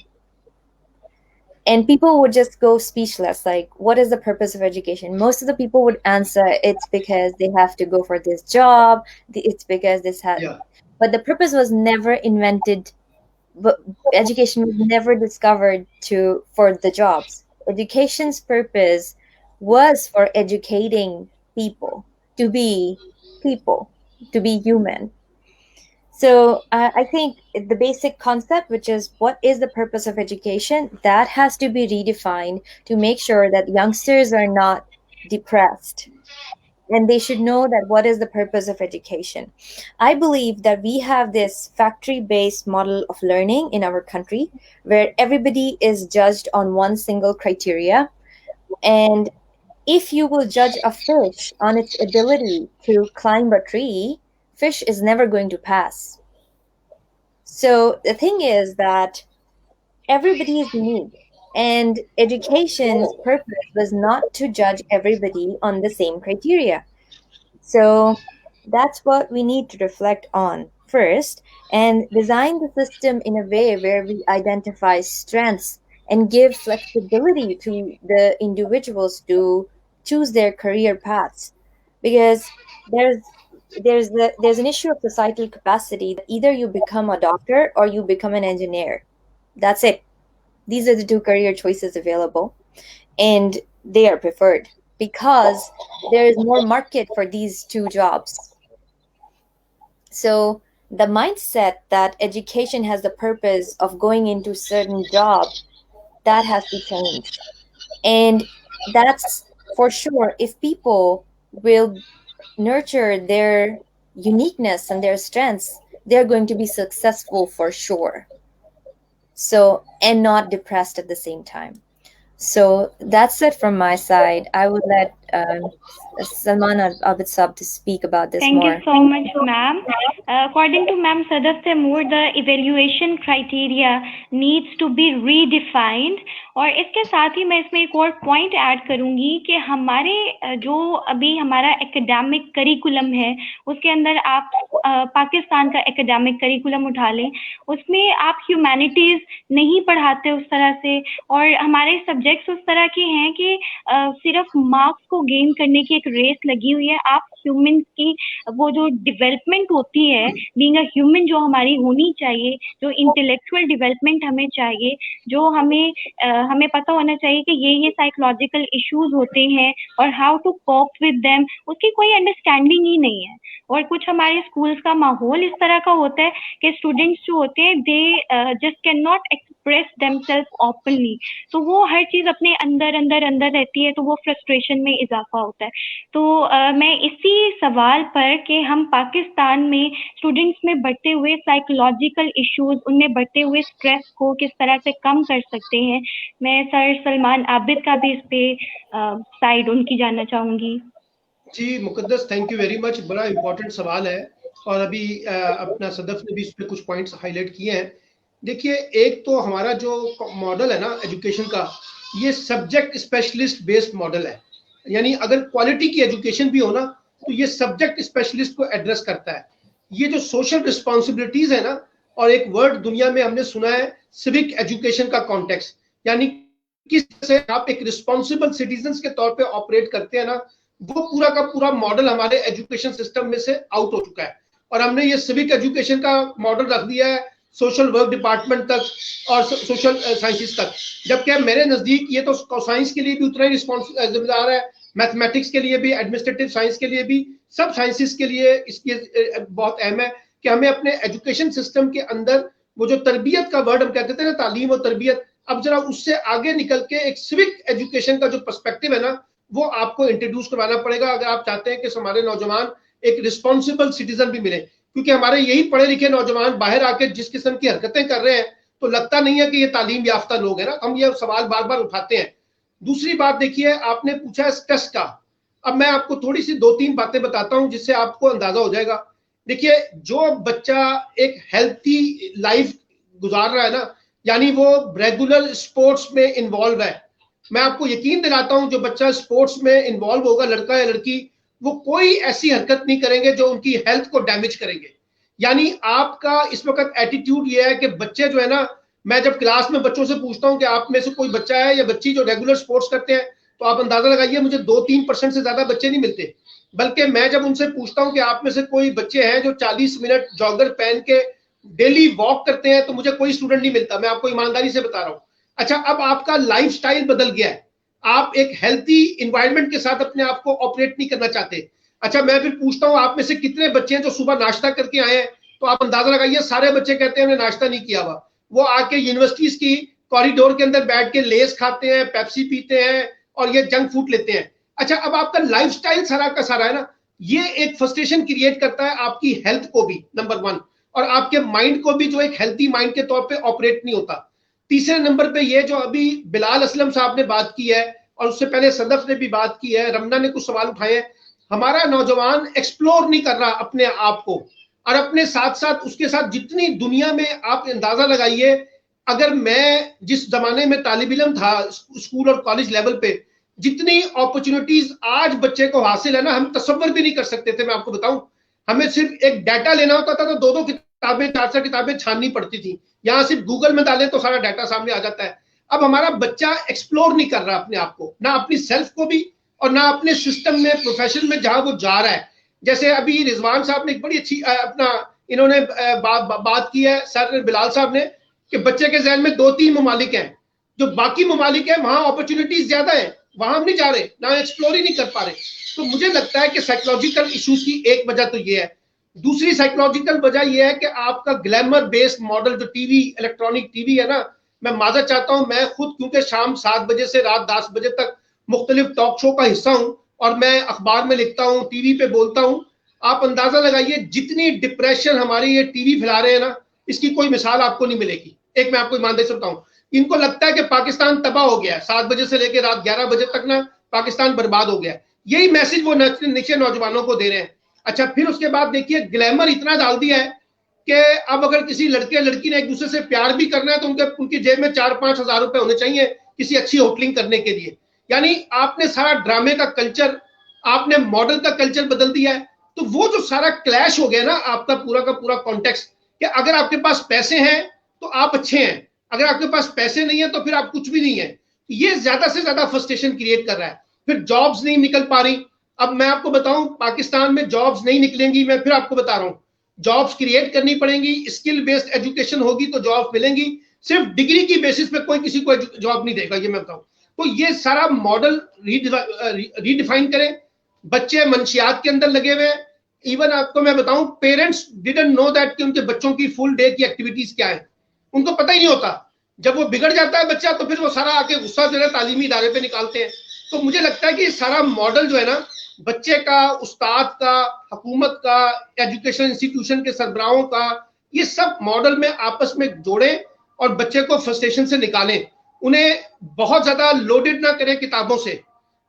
And people would just go speechless, like, what is the purpose of education? Most of the people would answer, it's because they have to go for this job, it's because this has, Yeah. but the purpose was never invented, but education was never discovered for the jobs. Education's purpose was for educating people to be human. So I think the basic concept, which is what is the purpose of education, that has to be redefined to make sure that youngsters are not depressed. And they should know that what is the purpose of education. I believe that we have this factory-based model of learning in our country where everybody is judged on one single criteria. And if you will judge a fish on its ability to climb a tree, fish is never going to pass. So the thing is that everybody is unique, and education's purpose was not to judge everybody on the same criteria. So that's what we need to reflect on first and design the system in a way where we identify strengths and give flexibility to the individuals to choose their career paths. Because there's an issue of societal capacity that either you become a doctor or you become an engineer. That's it. These are the two career choices available, and they are preferred because there is more market for these two jobs. So the mindset that education has the purpose of going into certain job, that has to change. And that's for sure. If people will nurture their uniqueness and their strengths, they're going to be successful for sure. So, and not depressed at the same time. So that's it from my side. I would let Salman Abid Saab to speak about this Thank more. you so much, ma'am. According to Ma'am Sadaf Taimur, the evaluation criteria needs to be redefined. और इसके साथ ही मैं इसमें एक और point add करूंगी कि हमारे जो अभी हमारा एकेडमिक करिकुलम है उसके अंदर आप पाकिस्तान का एकेडमिक करिकुलम उठा लें, उसमें आप ह्यूमैनिटीज नहीं पढ़ाते उस तरह से, और हमारे सब्जेक्ट्स उस तरह के हैं कि सिर्फ मार्क्स को गेन करने की एक रेस लगी हुई है। आप ह्यूमन की वो जो डेवलपमेंट होती है, बीइंग अ ह्यूमन, जो हमारी होनी चाहिए, जो इंटेलेक्चुअल डेवलपमेंट हमें चाहिए, जो हमें पता होना चाहिए कि ये साइकोलॉजिकल इश्यूज होते हैं और how to cope with them, उसकी कोई अंडरस्टैंडिंग ही नहीं है। और कुछ हमारे स्कूल्स का माहौल इस तरह का होता है कि स्टूडेंट्स जो होते हैं they just can not express themselves openly, तो वो हर चीज अपने अंदर रहती है, तो वो फ्रस्ट्रेशन में इजाफा होता है। तो मैं इसी सवाल पर कि हम पाकिस्तान में स्टूडेंट्स में बढ़ते हुए साइकोलॉजिकल इश्यूज, उनमें बढ़ते हुए स्ट्रेस को किस तरह से कम कर सकते हैं, मैं सर सलमान आबिद का भी इस पे साइड उनकी जानना चाहूंगी। जी मुकद्दस, थैंक यू वेरी मच। बड़ा इंपॉर्टेंट सवाल है और अभी अपना सदफ ने भी इस पे कुछ पॉइंट्स हाईलाइट किए हैं। देखिए, एक तो हमारा जो मॉडल है ना एजुकेशन का, ये सब्जेक्ट स्पेशलिस्ट बेस्ड मॉडल है। यानी अगर क्वालिटी की एजुकेशन भी हो ना तो ये सब्जेक्ट स्पेशलिस्ट को एड्रेस करता है। ये जो सोशल रिस्पॉन्सिबिलिटीज है ना, और एक वर्ड दुनिया में हमने सुना है सिविक एजुकेशन का कॉन्टेक्स्ट, यानी किस से आप एक रिस्पॉन्सिबल सिटीजन के तौर पे ऑपरेट करते हैं ना, वो पूरा का पूरा मॉडल हमारे एजुकेशन सिस्टम में से आउट हो चुका है। और हमने ये सिविक एजुकेशन का मॉडल रख दिया है सोशल वर्क डिपार्टमेंट तक और सोशल साइंसेस तक, जबकि मेरे नजदीक ये तो साइंस के लिए भी उतना ही जिम्मेदार है, मैथमेटिक्स के लिए भी, एडमिनिस्ट्रेटिव साइंस के लिए भी, सब साइंसेस के लिए इसकी बहुत अहम है कि हमें अपने एजुकेशन सिस्टम के अंदर वो जो तरबियत का वर्ड हम कहते थे ना, तालीम और तरबियत, अब जरा उससे आगे निकल के एक सिविक एजुकेशन का जो पर्सपेक्टिव है ना, वो आपको इंट्रोड्यूस करवाना पड़ेगा अगर आप चाहते हैं कि हमारे नौजवान एक रिस्पॉन्सिबल सिटीजन भी मिले। क्योंकि हमारे यही पढ़े लिखे नौजवान बाहर आके जिस किस्म की हरकतें कर रहे हैं, तो लगता नहीं है कि ये तालीम याफ्ता लोग हैं ना। हम ये सवाल बार बार उठाते हैं। दूसरी बात देखिए, आपने पूछा है स्ट्रेस का। अब मैं आपको थोड़ी सी 2-3 बातें बताता हूं जिससे आपको अंदाजा हो जाएगा। देखिए, जो बच्चा एक हेल्थी लाइफ गुजार रहा है ना, यानी वो रेगुलर स्पोर्ट्स में इन्वॉल्व है, मैं आपको यकीन दिलाता हूं जो बच्चा स्पोर्ट्स में इन्वॉल्व होगा, लड़का या लड़की, वो कोई ऐसी हरकत नहीं करेंगे जो उनकी हेल्थ को डैमेज करेंगे। यानी आपका इस वक्त एटीट्यूड ये है कि बच्चे जो है ना, मैं जब क्लास में बच्चों से पूछता हूं कि आप में से कोई बच्चा है या बच्ची जो रेगुलर स्पोर्ट्स करते हैं, तो आप अंदाजा लगाइए मुझे 2-3% से ज्यादा बच्चे नहीं मिलते। बल्कि मैं जब उनसे पूछता हूं कि आप में से कोई बच्चे हैं जो 40 मिनट जॉगर पहन के डेली वॉक करते हैं, तो मुझे कोई स्टूडेंट नहीं मिलता। मैं आपको ईमानदारी से बता रहा हूं। अच्छा, अब आपका लाइफस्टाइल बदल गया है, आप एक हेल्थी इन्वायरमेंट के साथ अपने आप को ऑपरेट नहीं करना चाहते। अच्छा, मैं फिर पूछता हूं आप में से कितने बच्चे हैं जो सुबह नाश्ता करके आए हैं, तो आप अंदाजा लगाइए सारे बच्चे कहते हैं हमने नाश्ता नहीं किया हुआ। वो आके यूनिवर्सिटीज की कॉरिडोर के अंदर बैठ के लेस खाते हैं, पेप्सी पीते हैं और ये जंक फूड लेते हैं। अच्छा, अब आपका लाइफस्टाइल सारा का सारा है ना, ये एक फ्रस्ट्रेशन क्रिएट करता है आपकी हेल्थ को भी, नंबर 1, और आपके माइंड को भी, जो एक हेल्थी माइंड के तौर पे ऑपरेट नहीं होता। तीसरे नंबर पे ये जो अभी बिलाल असलम साहब ने बात की है और उससे पहले सदफ ने भी बात की है, रमना ने कुछ सवाल उठाए हैं, हमारा नौजवान एक्सप्लोर नहीं कर रहा अपने आप को, और अपने साथ साथ उसके साथ जितनी दुनिया में आप अंदाजा लगाइए, अगर मैं जिस जमाने में तालिब इल्म था स्कूल और कॉलेज लेवल पे, जितनी अपॉर्चुनिटीज आज बच्चे को हासिल है ना, हम तसव्वुर भी नहीं कर सकते थे। मैं आपको बताऊं, हमें सिर्फ एक डाटा लेना होता था तो 2-2 किताबें 4-4 किताबें छाननी पड़ती थी। यहाँ सिर्फ गूगल में डालें तो सारा डाटा सामने आ जाता है। अब हमारा बच्चा एक्सप्लोर नहीं कर रहा अपने आप को, ना अपनी सेल्फ को भी और ना अपने सिस्टम में, प्रोफेशन में जहां वो जा रहा है। जैसे अभी रिजवान साहब ने एक बड़ी अच्छी अपना इन्होंने बात की है, सर बिलाल साहब ने, कि बच्चे के जहन में 2-3 ममालिक हैं, जो बाकी ममालिक हैं वहां अपॉर्चुनिटीज ज्यादा है, वहां हम नहीं जा रहे, ना एक्सप्लोर ही नहीं कर पा रहे। तो मुझे लगता है कि साइकोलॉजिकल इश्यूज की एक वजह तो ये है। दूसरी साइकोलॉजिकल वजह यह है कि आपका ग्लैमर बेस्ड मॉडल जो टीवी, इलेक्ट्रॉनिक टीवी है ना, मैं माजर चाहता हूं, मैं खुद क्योंकि शाम 7 बजे से रात 10 बजे तक मुख्तलिफ टॉक शो का हिस्सा हूं और मैं अखबार में लिखता हूं, टीवी पे बोलता हूं। आप अंदाजा लगाइए जितनी डिप्रेशन हमारी ये टीवी फैला रहे हैं ना, इसकी कोई मिसाल आपको नहीं मिलेगी। एक मैं आपको ईमानदारी से बताऊं, इनको लगता है कि पाकिस्तान तबाह हो गया है, 7 बजे से लेकर रात 11 बजे तक ना पाकिस्तान बर्बाद हो गया है। यही मैसेज वो नीचे नौजवानों को दे रहे हैं। अच्छा, फिर उसके बाद देखिए ग्लैमर इतना डाल दिया है कि अब अगर किसी लड़के लड़की ने एक दूसरे से प्यार भी करना है तो उनकी जेब में 4-5 हजार रुपए होने चाहिए किसी अच्छी होटलिंग करने के लिए। यानी आपने सारा ड्रामे का कल्चर, आपने मॉडल का कल्चर बदल दिया है। तो वो जो सारा क्लैश हो गया ना, आपका पूरा का पूरा कॉन्टेक्स्ट, कि अगर आपके पास पैसे हैं तो आप अच्छे हैं, अगर आपके पास पैसे नहीं है तो फिर आप कुछ भी नहीं है। ये ज्यादा से ज्यादा फ्रस्ट्रेशन क्रिएट कर रहा है। फिर जॉब्स नहीं निकल पा रही। अब मैं आपको बताऊं, पाकिस्तान में जॉब्स नहीं निकलेंगी, मैं फिर आपको बता रहा हूं, जॉब्स क्रिएट करनी पड़ेंगी, स्किल बेस्ड एजुकेशन होगी तो जॉब मिलेंगी। सिर्फ डिग्री की बेसिस पे कोई किसी को जॉब नहीं देगा, ये मैं बताऊं। तो ये सारा मॉडल रीडिफाइन करें। बच्चे मंशियात के अंदर लगे हुए हैं। इवन आपको मैं बताऊं, पेरेंट्स डिडंट नो दैट कि उनके बच्चों की फुल डे की एक्टिविटीज क्या है, उनको पता ही नहीं होता। जब वो बिगड़ जाता है बच्चा तो फिर वो सारा आके गुस्सा जो है तालीमी इदारे पे निकालते हैं। तो मुझे लगता है कि सारा मॉडल जो है ना, बच्चे का, उस्ताद का, हुकूमत का, एजुकेशन इंस्टीट्यूशन के सरबराहों का, ये सब मॉडल में आपस में जोड़ें और बच्चे को फ्रस्ट्रेशन से निकालें। उन्हें बहुत ज्यादा लोडेड ना करें किताबों से,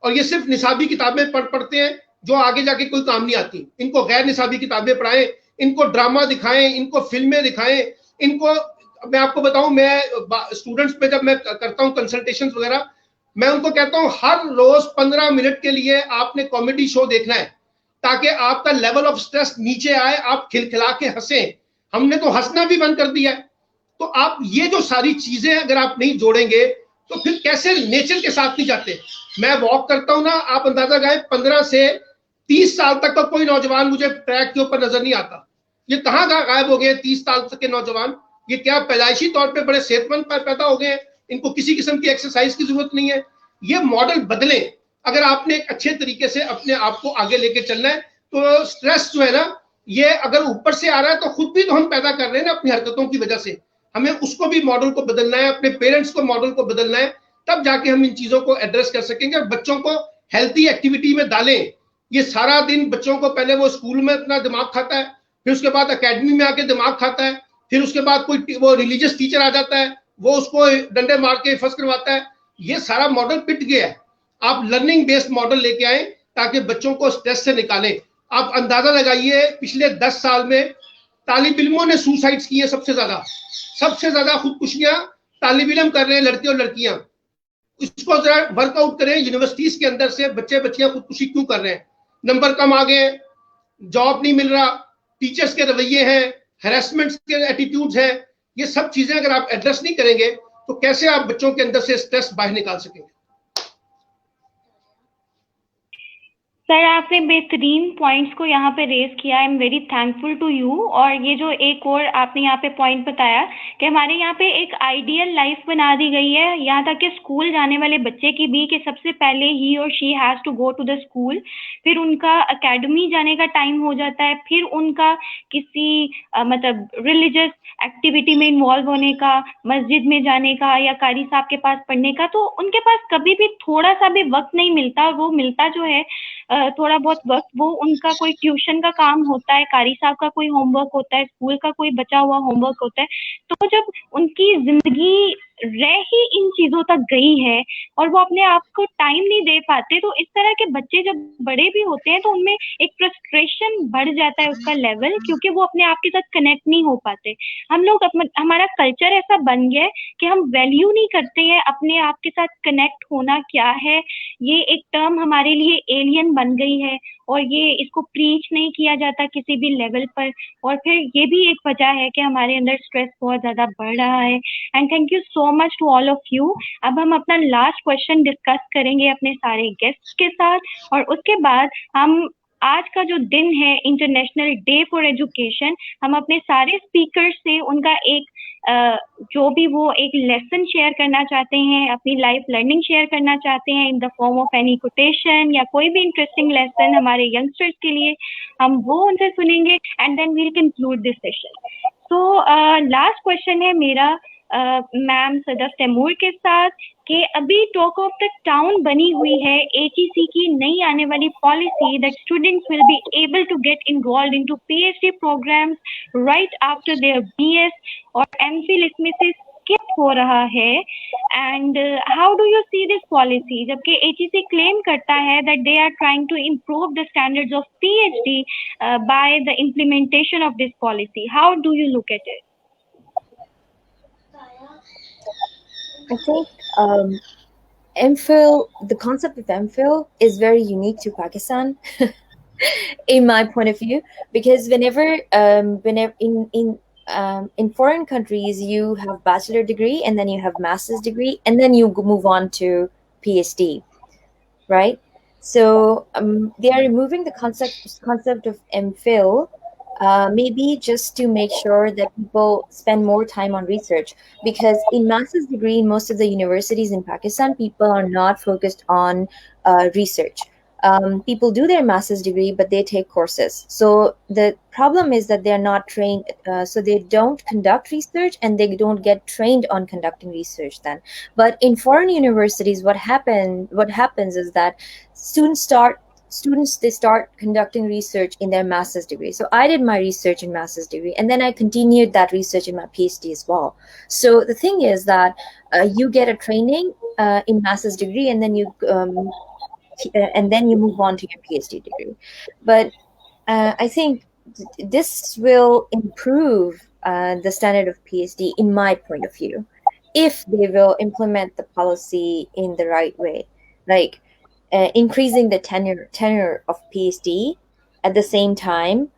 और ये सिर्फ निसाबी किताबें पढ़ते हैं जो आगे जाके कोई काम नहीं आती। इनको गैर निसाबी किताबें पढ़ाएं, इनको ड्रामा दिखाएं, इनको फिल्में दिखाएं। इनको मैं आपको बताऊं, मैं स्टूडेंट्स पे जब मैं करता हूं कंसल्टेशंस वगैरह, मैं उनको कहता हूं हर रोज 15 मिनट के लिए आपने कॉमेडी शो देखना है ताकि आपका लेवल ऑफ स्ट्रेस नीचे आए, आप खिलखिला के हंसे। हमने तो हंसना भी बंद कर दिया है। तो आप ये जो सारी चीजें अगर आप नहीं जोड़ेंगे तो फिर कैसे नेचर के साथ नहीं जाते। मैं वॉक करता हूं ना, आप अंदाजा लगाएं 15 से 30 साल तक का कोई नौजवान मुझे ट्रैक के ऊपर नजर नहीं आता। ये कहाँ गायब हो गए 30 साल तक के नौजवान? ये क्या पैदाइशी तौर पे बड़े सेहतमंद पैदा हो गए हैं, इनको किसी किस्म की एक्सरसाइज की जरूरत नहीं है। ये मॉडल बदलें। अगर आपने एक अच्छे तरीके से अपने आप को आगे लेके चलना है तो स्ट्रेस जो है ना, ये अगर ऊपर से आ रहा है तो खुद भी तो हम पैदा कर रहे हैं ना अपनी हरकतों की वजह से। हमें उसको भी मॉडल को बदलना है, अपने पेरेंट्स को मॉडल को बदलना है, तब जाके हम इन चीजों को एड्रेस कर सकेंगे। और बच्चों को हेल्थी एक्टिविटी में डालें। ये सारा दिन बच्चों को, पहले वो स्कूल में अपना दिमाग खाता है, फिर उसके बाद एकेडमी में आके दिमाग खाता है, फिर उसके बाद कोई वो रिलीजियस टीचर आ जाता है, वो उसको डंडे मार के फर्स्ट करवाता है। ये सारा मॉडल पिट गया है। आप लर्निंग बेस्ड मॉडल लेके आए ताकि बच्चों को स्ट्रेस से निकालें। आप अंदाजा लगाइए, पिछले 10 साल में तालिब इल्मों ने सुसाइड्स किए सबसे ज्यादा खुदकुशियां तालिब इल्म कर रहे हैं, लड़के और लड़कियां। इसको जरा वर्कआउट करें, यूनिवर्सिटीज के अंदर से बच्चे बच्चियां खुदकुशी क्यों कर रहे हैं। नंबर कम आ गए, जॉब नहीं मिल रहा, टीचर्स के रवैये हैं, हैरेसमेंट के एटीट्यूड्स हैं, ये सब चीजें अगर आप एड्रेस नहीं करेंगे तो कैसे आप बच्चों के अंदर से स्ट्रेस बाहर निकाल सकेंगे? सर, आपने बेहतरीन पॉइंट्स को यहाँ पे रेज किया। I am very thankful to you. और ये जो एक और आपने यहाँ पे पॉइंट बताया कि हमारे यहाँ पे एक आइडियल लाइफ बना दी गई है, यहाँ तक कि स्कूल जाने वाले बच्चे की भी, कि सबसे पहले ही और she has to go to the school, फिर उनका अकेडमी जाने का टाइम हो जाता है, फिर उनका किसी मतलब रिलीजियस एक्टिविटी में इन्वॉल्व होने का, मस्जिद में जाने का या कारी साहब के पास पढ़ने का। तो उनके पास कभी भी थोड़ा सा भी वक्त नहीं मिलता। वो मिलता जो है थोड़ा बहुत वक्त, वो उनका कोई ट्यूशन का काम होता है, कारी साहब का कोई होमवर्क होता है, स्कूल का कोई बचा हुआ होमवर्क होता है। तो जब उनकी जिंदगी रह ही इन चीजों तक गई है और वो अपने आप को टाइम नहीं दे पाते, तो इस तरह के बच्चे जब बड़े भी होते हैं तो उनमें एक फ्रस्ट्रेशन बढ़ जाता है, उसका लेवल, क्योंकि वो अपने आप के साथ कनेक्ट नहीं हो पाते। हम लोग हमारा कल्चर ऐसा बन गया है कि हम वैल्यू नहीं करते हैं अपने आप के साथ कनेक्ट होना क्या है। ये एक टर्म हमारे लिए एलियन बन गई है और ये इसको प्रीच नहीं किया जाता किसी भी लेवल पर। और फिर ये भी एक वजह है कि हमारे अंदर स्ट्रेस बहुत ज्यादा बढ़ रहा है। And thank you so much to all of you. अब हम अपना लास्ट क्वेश्चन डिस्कस करेंगे अपने सारे गेस्ट्स के साथ, और उसके बाद हम आज का जो दिन है इंटरनेशनल डे फॉर एजुकेशन, हम अपने सारे स्पीकर्स से उनका एक जो भी वो एक लेसन शेयर करना चाहते हैं, अपनी लाइफ लर्निंग शेयर करना चाहते हैं in the form of any quotation या कोई भी इंटरेस्टिंग लेसन हमारे यंगस्टर्स के लिए, हम वो उनसे सुनेंगे and then we'll conclude this session. तो लास्ट क्वेश्चन है मेरा मैम सदफ तैमूर के साथ कि अभी टॉक ऑफ द टाउन बनी हुई है HEC की नई आने वाली policy that students will be able to get involve into PhD programs right after their BS और MPhil इसमें से स्किप हो रहा है। And how do you see this policy, जबकि HEC क्लेम करता है that they are trying to improve the standards of PhD by the implementation of this policy. How do you look at it? I think MPhil, the concept of MPhil is very unique to Pakistan, in my point of view, because whenever in foreign countries you have bachelor degree and then you have master's degree and then you move on to PhD, right? So they are removing the concept of MPhil. Maybe just to make sure that people spend more time on research, because in master's degree in most of the universities in Pakistan, people are not focused on research. People do their master's degree, but they take courses. So the problem is that they are not trained, so they don't conduct research and they don't get trained on conducting research then. But in foreign universities, what happens is that students they start conducting research in their master's degree. So I did my research in master's degree and then I continued that research in my PhD as well. So the thing is that you get a training in master's degree and then you move on to your PhD degree. But I think this will improve the standard of PhD in my point of view, if they will implement the policy in the right way, like increasing the tenure of PhD at the same time,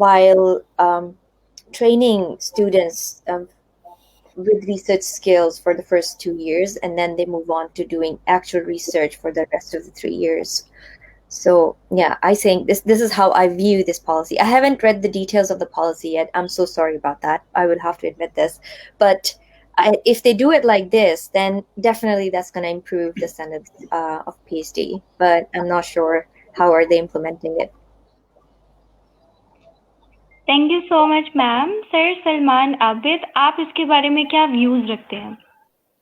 while training students with research skills for the first 2 years, and then they move on to doing actual research for the rest of the 3 years. So yeah, I think this is how I view this policy. I haven't read the details of the policy yet. I'm so sorry about that. I will have to admit this, but if they do it like this, then definitely that's going to improve the standards of PhD. But I'm not sure how are they implementing it. Thank you so much ma'am. Sir Salman Abid, आप इसके बारे में क्या views रखते हैं?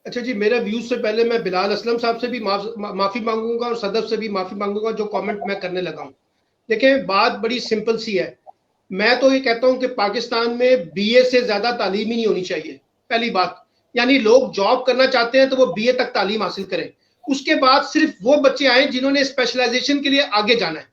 अच्छा जी, मेरे views से पहले मैं बिलाल असलम साहब से भी माफी मांगूंगा और सदफ से भी माफी मांगूंगा जो कमेंट मैं करने लगा हूं। देखें, बात बड़ी सिंपल सी है। मैं तो ये कहता हूं कि पाकिस्तान में BA से ज्यादा तालीम ही नहीं होनी चाहिए। पहली बात, यानी लोग जॉब करना चाहते हैं तो वो BA तक तालीम हासिल करें, उसके बाद सिर्फ वो बच्चे आए जिन्होंने स्पेशलाइजेशन के लिए आगे जाना है।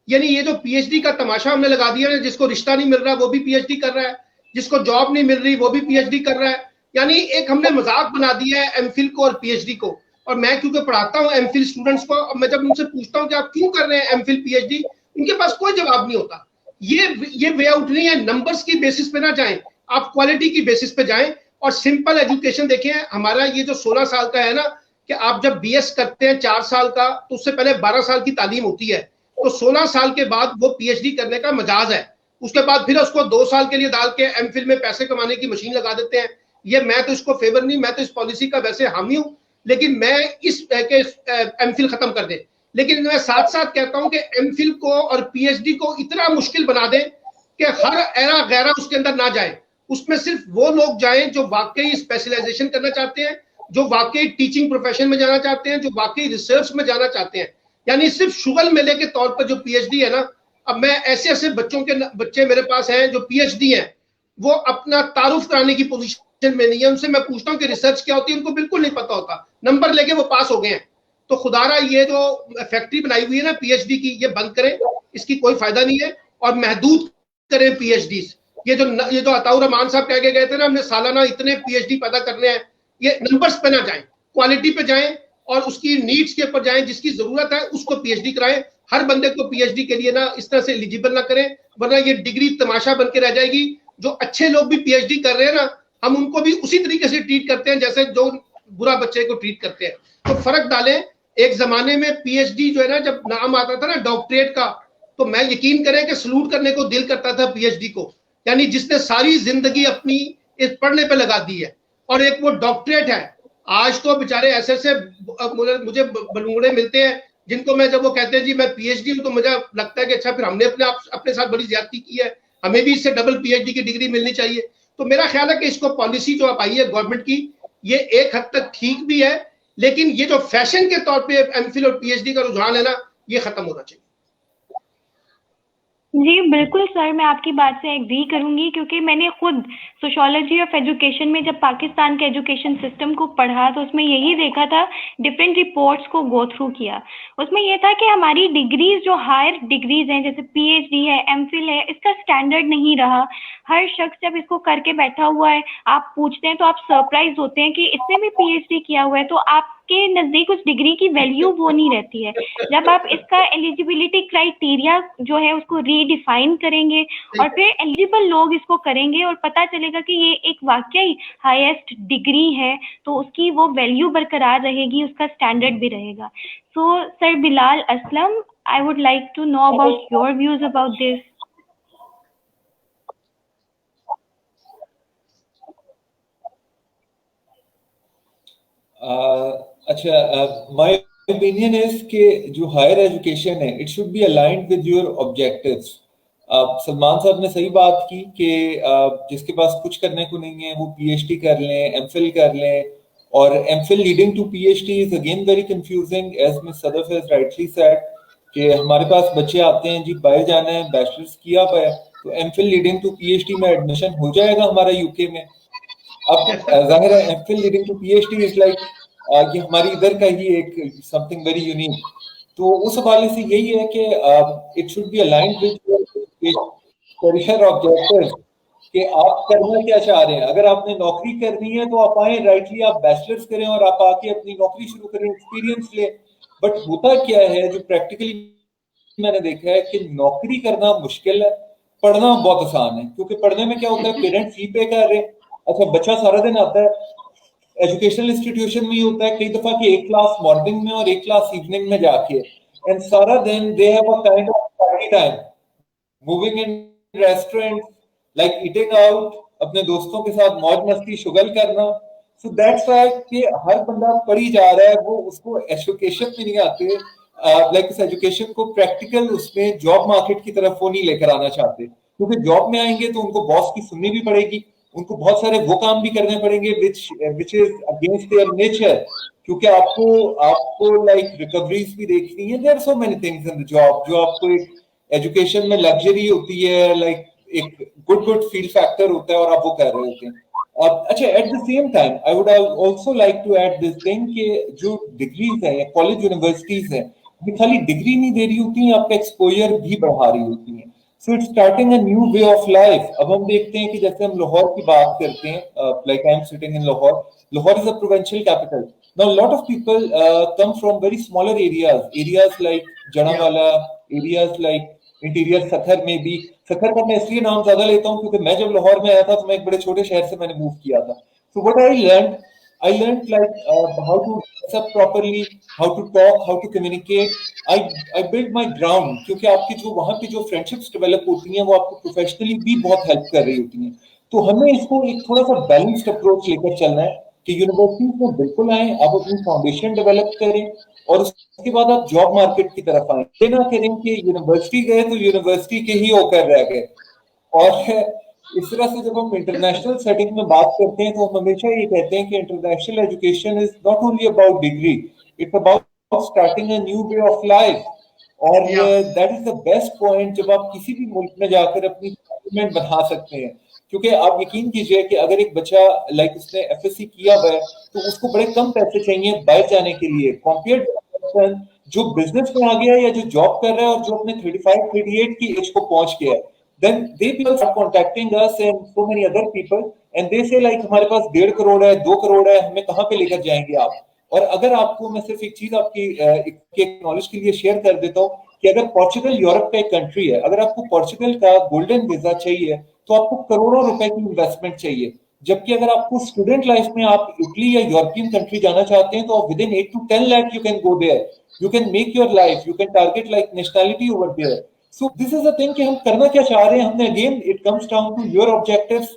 यानी ये जो PhD का तमाशा हमने लगा दिया है, जिसको रिश्ता नहीं मिल रहा वो भी PhD कर रहा है, जिसको जॉब नहीं मिल रही वो भी PhD कर रहा है। यानी एक हमने मजाक बना दिया है MPhil को और PhD को। और मैं क्योंकि पढ़ाता हूँ एमफिल स्टूडेंट्स को, अब मैं जब उनसे पूछता हूँ कि आप क्यों कर रहे हैं एमफिल पीएचडी, उनके पास कोई जवाब नहीं होता। ये वे आउट नहीं है। नंबर्स की बेसिस पे ना जाएं, आप क्वालिटी की बेसिस पे जाएं और सिंपल एजुकेशन देखें। हमारा ये जो 16 साल का है ना, कि आप जब बीएस करते हैं 4 साल का, तो उससे पहले 12 साल की तालीम होती है, तो 16 साल के बाद वो पीएचडी करने का मजाज है। उसके बाद फिर उसको 2 साल के लिए डाल के एमफिल में पैसे कमाने की मशीन लगा देते हैं। ये मैं तो इसको फेवर नहीं, मैं तो इस पॉलिसी का वैसे हामी हूं, लेकिन मैं इस एमफिल खत्म कर दे। लेकिन मैं साथ साथ कहता हूं कि एमफिल को और पीएचडी को इतना मुश्किल बना दें कि हर एरा गैरा उसके अंदर ना जाए, उसमें सिर्फ वो लोग जाएं जो वाकई स्पेशलाइजेशन करना चाहते हैं, जो वाकई टीचिंग प्रोफेशन में जाना चाहते हैं, जो वाकई रिसर्च में जाना चाहते हैं। यानी सिर्फ शुगल मेले के तौर पर जो पीएचडी है ना, अब मैं ऐसे ऐसे बच्चे मेरे पास हैं जो पीएचडी हैं, वो अपना तारुफ कराने की पोजीशन में नहीं है। उनसे मैं पूछता हूँ कि रिसर्च क्या होती है, उनको बिल्कुल नहीं पता होता, नंबर लेके वो पास हो गए हैं। तो खुदारा ये जो फैक्ट्री बनाई हुई है ना पीएचडी की, ये बंद करें, इसकी कोई फायदा नहीं है, और महदूद करें पीएचडी। ये जो अताउर रहमान साहब कह के गए थे ना, हमने सालाना इतने पीएचडी पैदा करने हैं, ये नंबर्स पे ना जाएं, क्वालिटी पे जाएं और उसकी नीड्स के ऊपर जाएं। जिसकी जरूरत है उसको पीएचडी कराएं। हर बंदे को पीएचडी के लिए ना इस तरह से एलिजिबल ना करें, वरना ये डिग्री तमाशा बन के रह जाएगी। जो अच्छे लोग भी पीएचडी कर रहे हैं ना, हम उनको भी उसी तरीके से ट्रीट करते हैं जैसे जो बुरा बच्चे को ट्रीट करते हैं। तो फर्क डालें। एक जमाने में पीएचडी जो है ना, जब नाम आता था ना डॉक्टरेट का, तो मैं यकीन करें कि सलूट करने को दिल करता था पीएचडी को, यानी जिसने सारी जिंदगी अपनी इस पढ़ने पे लगा दी है, और एक वो डॉक्टरेट है। आज तो बेचारे ऐसे ऐसे मुझे बलूंगड़े मिलते हैं जिनको मैं, जब वो कहते हैं जी मैं पीएचडी हूं, तो मुझे लगता है कि अच्छा फिर हमने अपने साथ बड़ी ज्यादती की है, हमें भी इससे डबल पीएचडी की डिग्री मिलनी चाहिए। तो मेरा ख्याल है कि इसको पॉलिसी जो आप आई है गवर्नमेंट की, ये एक हद तक ठीक भी है, लेकिन ये जो फैशन के तौर पे एमफिल और पीएचडी का रुझान है ना, ये खत्म होना चाहिए। जी बिल्कुल सर, मैं आपकी बात से एग्री करूंगी, क्योंकि मैंने खुद सोशियोलॉजी ऑफ एजुकेशन में जब पाकिस्तान के एजुकेशन सिस्टम को पढ़ा, तो उसमें यही देखा था, डिफरेंट रिपोर्ट्स को गो थ्रू किया। उसमें यह था कि हमारी डिग्रीज जो हायर डिग्रीज हैं, जैसे पीएचडी है, एमफिल है, इसका स्टैंडर्ड नहीं रहा। हर शख्स जब इसको करके बैठा हुआ है, आप पूछते हैं तो आप सरप्राइज होते हैं कि इसने भी पीएचडी किया हुआ है, तो आपके नज़दीक उस डिग्री की वैल्यू वो नहीं रहती है। जब आप इसका एलिजिबिलिटी क्राइटेरिया जो है उसको रीडिफाइन करेंगे और फिर एलिजिबल लोग इसको करेंगे और पता चलेगा कि ये एक वाकई हाईएस्ट डिग्री है, तो उसकी वो वैल्यू बरकरार रहेगी, उसका स्टैंडर्ड भी रहेगा। So sir Bilal Aslam, I would like to know about your views about this. अच्छा, माय ओपिनियन इज कि जो हायर एजुकेशन है, it should be aligned with your objectives. Salman साहब ने सही बात की कि जिसके पास कुछ करने को नहीं है वो पीएचडी कर लें, एमफिल कर लें, और MPhil leading to PhD is again very confusing, as Miss Sadaf has rightly said कि हमारे पास बच्चे आते हैं जी बाहर जाना है, बैचलर्स किया हुआ है, तो एमफिल लीडिंग टू पीएचडी में एडमिशन हो जाएगा हमारा यूके में। अब जाहिर है MPhil leading to PhD is like ये हमारी इधर का ही एक समथिंग वेरी यूनिक। तो उस हवाले से यही है कि it should be aligned with career objectives कि आप करना क्या चाह रहे हैं। अगर आपने नौकरी करनी है तो आप आए, राइटली आप बैचलर्स करें और आप आके अपनी नौकरी शुरू करें, एक्सपीरियंस ले। बट होता क्या है, जो प्रैक्टिकली मैंने देखा है कि नौकरी करना मुश्किल है, पढ़ना बहुत आसान है। क्योंकि पढ़ने में क्या होता है, पेरेंट्स फी पे कर रहे हैं। अच्छा, बच्चा सारा दिन आता है, एजुकेशनल इंस्टीट्यूशन में ही होता है कई दफा कि एक क्लास मॉर्निंग में और एक क्लास इवनिंग में जाके, एंड सारा दिन they have a kind of party time, moving in restaurant, like eating out, अपने दोस्तों के साथ मौज मस्ती शुगल करना। सो दैट्स व्हाई कि हर बंदा पढ़ी जा रहा है, वो उसको एजुकेशन में नहीं आते, लाइक इस एजुकेशन को प्रैक्टिकल उसमें जॉब मार्केट की तरफ वो नहीं लेकर आना चाहते। क्योंकि जॉब में आएंगे तो उनको बॉस की सुननी भी पड़ेगी, उनको बहुत सारे वो काम भी करने पड़ेंगे which is against their nature, क्योंकि आपको लाइक रिकवरीज भी देखनी है। There are so many things in the job जो आपको एक एजुकेशन में लग्जरी होती है, लाइक एक गुड फील फैक्टर होता है और आप वो कर रहे होते हैं। अच्छा, at the same time I would also like to add this thing कि जो डिग्रीज है या कॉलेज यूनिवर्सिटीज है, ये खाली डिग्री नहीं दे रही होती है, आपका एक्सपोजर भी बढ़ा रही होती है। So it's starting a new way of life. अब हम देखते हैं कि जैसे हम लाहौर की बात करते हैं, like I am sitting in Lahore, Lahore is a provincial capital. Now, a lot of people come from very smaller areas like Janawala, areas like interior Sukkur में भी. सखर का मैं इसलिए नाम ज्यादा लेता हूँ क्योंकि मैं जब लाहौर में आया था तो मैं एक बड़े छोटे शहर से मैंने मूव किया था. So what I learned like how to dress up properly, how to talk, how to communicate. I built my ground क्योंकि आपकी जो वहाँ पे जो फ्रेंडशिप्स डेवलप होती हैं वो आपको प्रोफेशनली भी बहुत हेल्प कर रही होती हैं. तो हमें इसको एक थोड़ा सा बैलेंस्ड अप्रोच लेकर चलना है कि यूनिवर्सिटी में बिल्कुल आए, आप अपनी फाउंडेशन डेवलप करें और उसके बाद आप जॉब मार्केट की तरफ आए. ये ना करें कि यूनिवर्सिटी गए तो यूनिवर्सिटी के ही होकर रह गए. और इस तरह से जब हम इंटरनेशनल सेटिंग में बात करते हैं तो हम हमेशा ये कहते हैं कि international education is not only about degree, it's about starting a new way of life. और that is the best point जब आप किसी भी मुल्क में जाकर अपनी सेटलमेंट बना सकते हैं. क्योंकि आप यकीन कीजिए कि अगर एक बच्चा लाइक उसने एफएससी किया हुआ है तो उसको बड़े कम पैसे चाहिए बाहर जाने के लिए, कंपेयर जो बिजनेस में आ गया है या जो जॉब कर रहा है और जो अपने 35-38 की एज को पहुंच गया है. Then they people start contacting us and so many other people and they say like हमारे पास 1.5 करोड़ है, 2 करोड़ है, हमें कहाँ पे लेकर जाएंगे आप. और अगर आपको मैं सिर्फ एक चीज आपकी नॉलेज के लिए शेयर कर देता हूँ कि अगर पोर्चुगल यूरोप का एक कंट्री है, अगर आपको पोर्चुगल का गोल्डन वीजा चाहिए तो आपको करोड़ों रुपए की इन्वेस्टमेंट चाहिए. जबकि अगर आपको स्टूडेंट लाइफ में आप इटली या यूरोपियन कंट्री जाना चाहते हैं तो within 8 to 10 lakh you can go there, you can make your life, you can target like nationality over there. So this is the thing कि हम करना क्या चाह रहे हैं. हमने again it comes down to your objectives.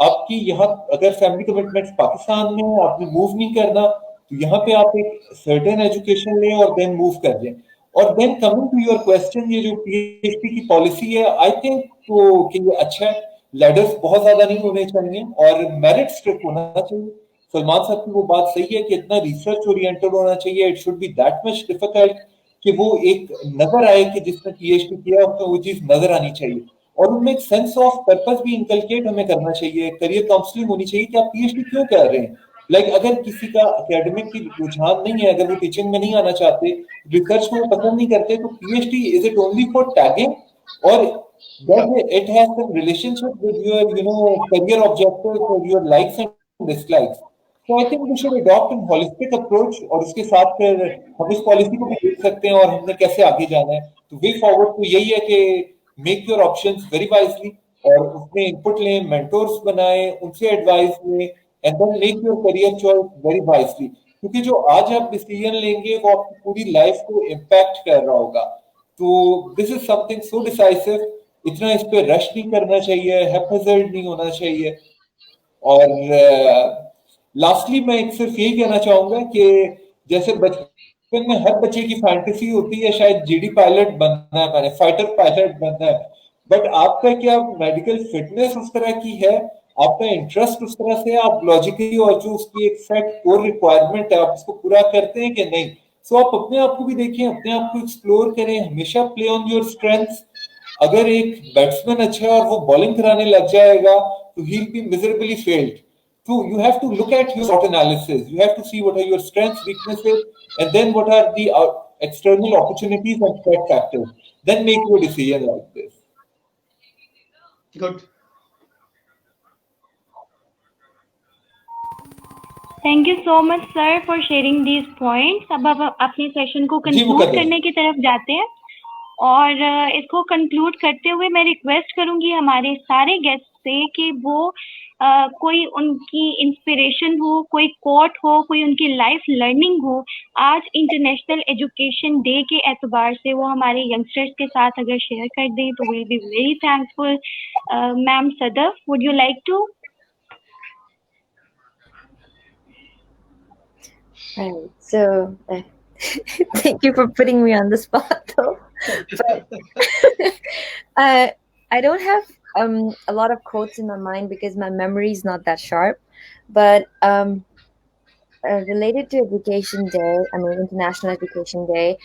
आपकी यहाँ अगर फैमिली कमिटमेंट्स पाकिस्तान में है, आपने मूव नहीं करना तो यहाँ पे आप एक सर्टेन एजुकेशन लें और देन मूव कर लें. और then coming to your question, ये जो पीएचडी की पॉलिसी है आई थिंक तो कि ये अच्छा है. लैडर्स बहुत ज्यादा नहीं होने चाहिए और मेरिट स्ट्रिक्ट होना चाहिए. सलमान साहब की वो बात सही है कि इतना रिसर्च ओरिएंटेड होना चाहिए. It should B that much difficult कि वो एक नजर आए कि जिसने पीएचडी किया उसको वो चीज नजर आनी चाहिए. और उनमें एक सेंस ऑफ पर्पस भी इनकलकेट हमें करना चाहिए. करियर काउंसलिंग होनी चाहिए कि आप पीएचडी क्यों कर रहे हैं. अगर किसी का एकेडमिक की रुझान नहीं है, अगर वो टीचिंग में नहीं आना चाहते, रिसर्च में पसंद नहीं करते, तो PhD is it only for tagging और it has some relationship with your career objectives or your likes and dislikes. So I think we should adopt a holistic approach और उसके साथ फिर हम इस पॉलिसी को भी देख सकते हैं और हमने कैसे आगे जाना है. तो वे फॉरवर्ड तो यही है कि make your options very wisely और उसमें इनपुट लें, मेंटोर्स बनाएं, उनसे एडवाइस लें and then make your career choice very wisely. क्योंकि जो आज आप डिसीजन लेंगे वो आपकी पूरी लाइफ को इम्पैक्ट कर रहा होगा. तो this is something so decisive. इतना इस पे रश नहीं करना चाहिए, हैपहैज़र्ड नहीं होना चाहिए. और लास्टली मैं सिर्फ यही कहना चाहूंगा कि जैसे बचपन में हर बच्चे की फैंटेसी होती है शायद जीडी पायलट बनना है, मैंने फाइटर पायलट बनना है. बट आपका क्या मेडिकल फिटनेस उस तरह की है, आपका इंटरेस्ट उस तरह से, आप लॉजिकली और जो उसकी एक सेट कोर रिक्वायरमेंट है आप उसको पूरा करते हैं कि नहीं. सो आप अपने आप को भी देखिए, अपने आप को एक्सप्लोर करें, हमेशा प्ले ऑन योर स्ट्रेंथ्स. अगर एक बैट्समैन अच्छा है और वो बॉलिंग कराने लग जाएगा तो he will be miserably failed. So you have to look at your SWOT analysis. You have to see what are your strengths, weaknesses, and then what are the external opportunities and threat factors. Then make your decision like this. Good. Thank you so much, sir, for sharing these points. अब अपने session को conclude करने की तरफ जाते हैं और इसको कंक्लूड करते हुए मैं रिक्वेस्ट करूंगी हमारे सारे गेस्ट से कि वो कोई उनकी इंस्पिरेशन हो, कोई कोट हो, कोई उनकी लाइफ लर्निंग हो, आज इंटरनेशनल एजुकेशन डे के एतबार से वो हमारे यंगस्टर्स के साथ अगर शेयर कर दें तो will be very thankful. Ma'am Sadaf, would you like to? Right. So thank you for putting me on the spot though. But I don't have a lot of quotes in my mind because my memory is not that sharp. But related to Education Day, International Education Day,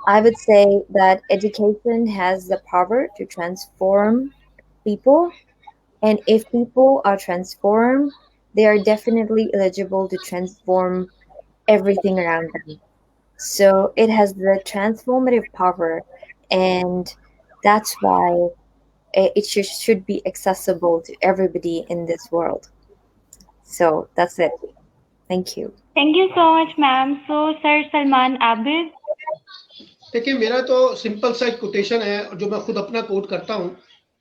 I would say that education has the power to transform people. And if people are transformed, they are definitely eligible to transform everything around them. So it has the transformative power, and that's why it should be accessible to everybody in this world. So that's it. Thank you. Thank you so much, ma'am. So, Sir Salman Abid. देखिए, मेरा तो simple सा एक quotation है जो मैं खुद अपना कोट करता हूँ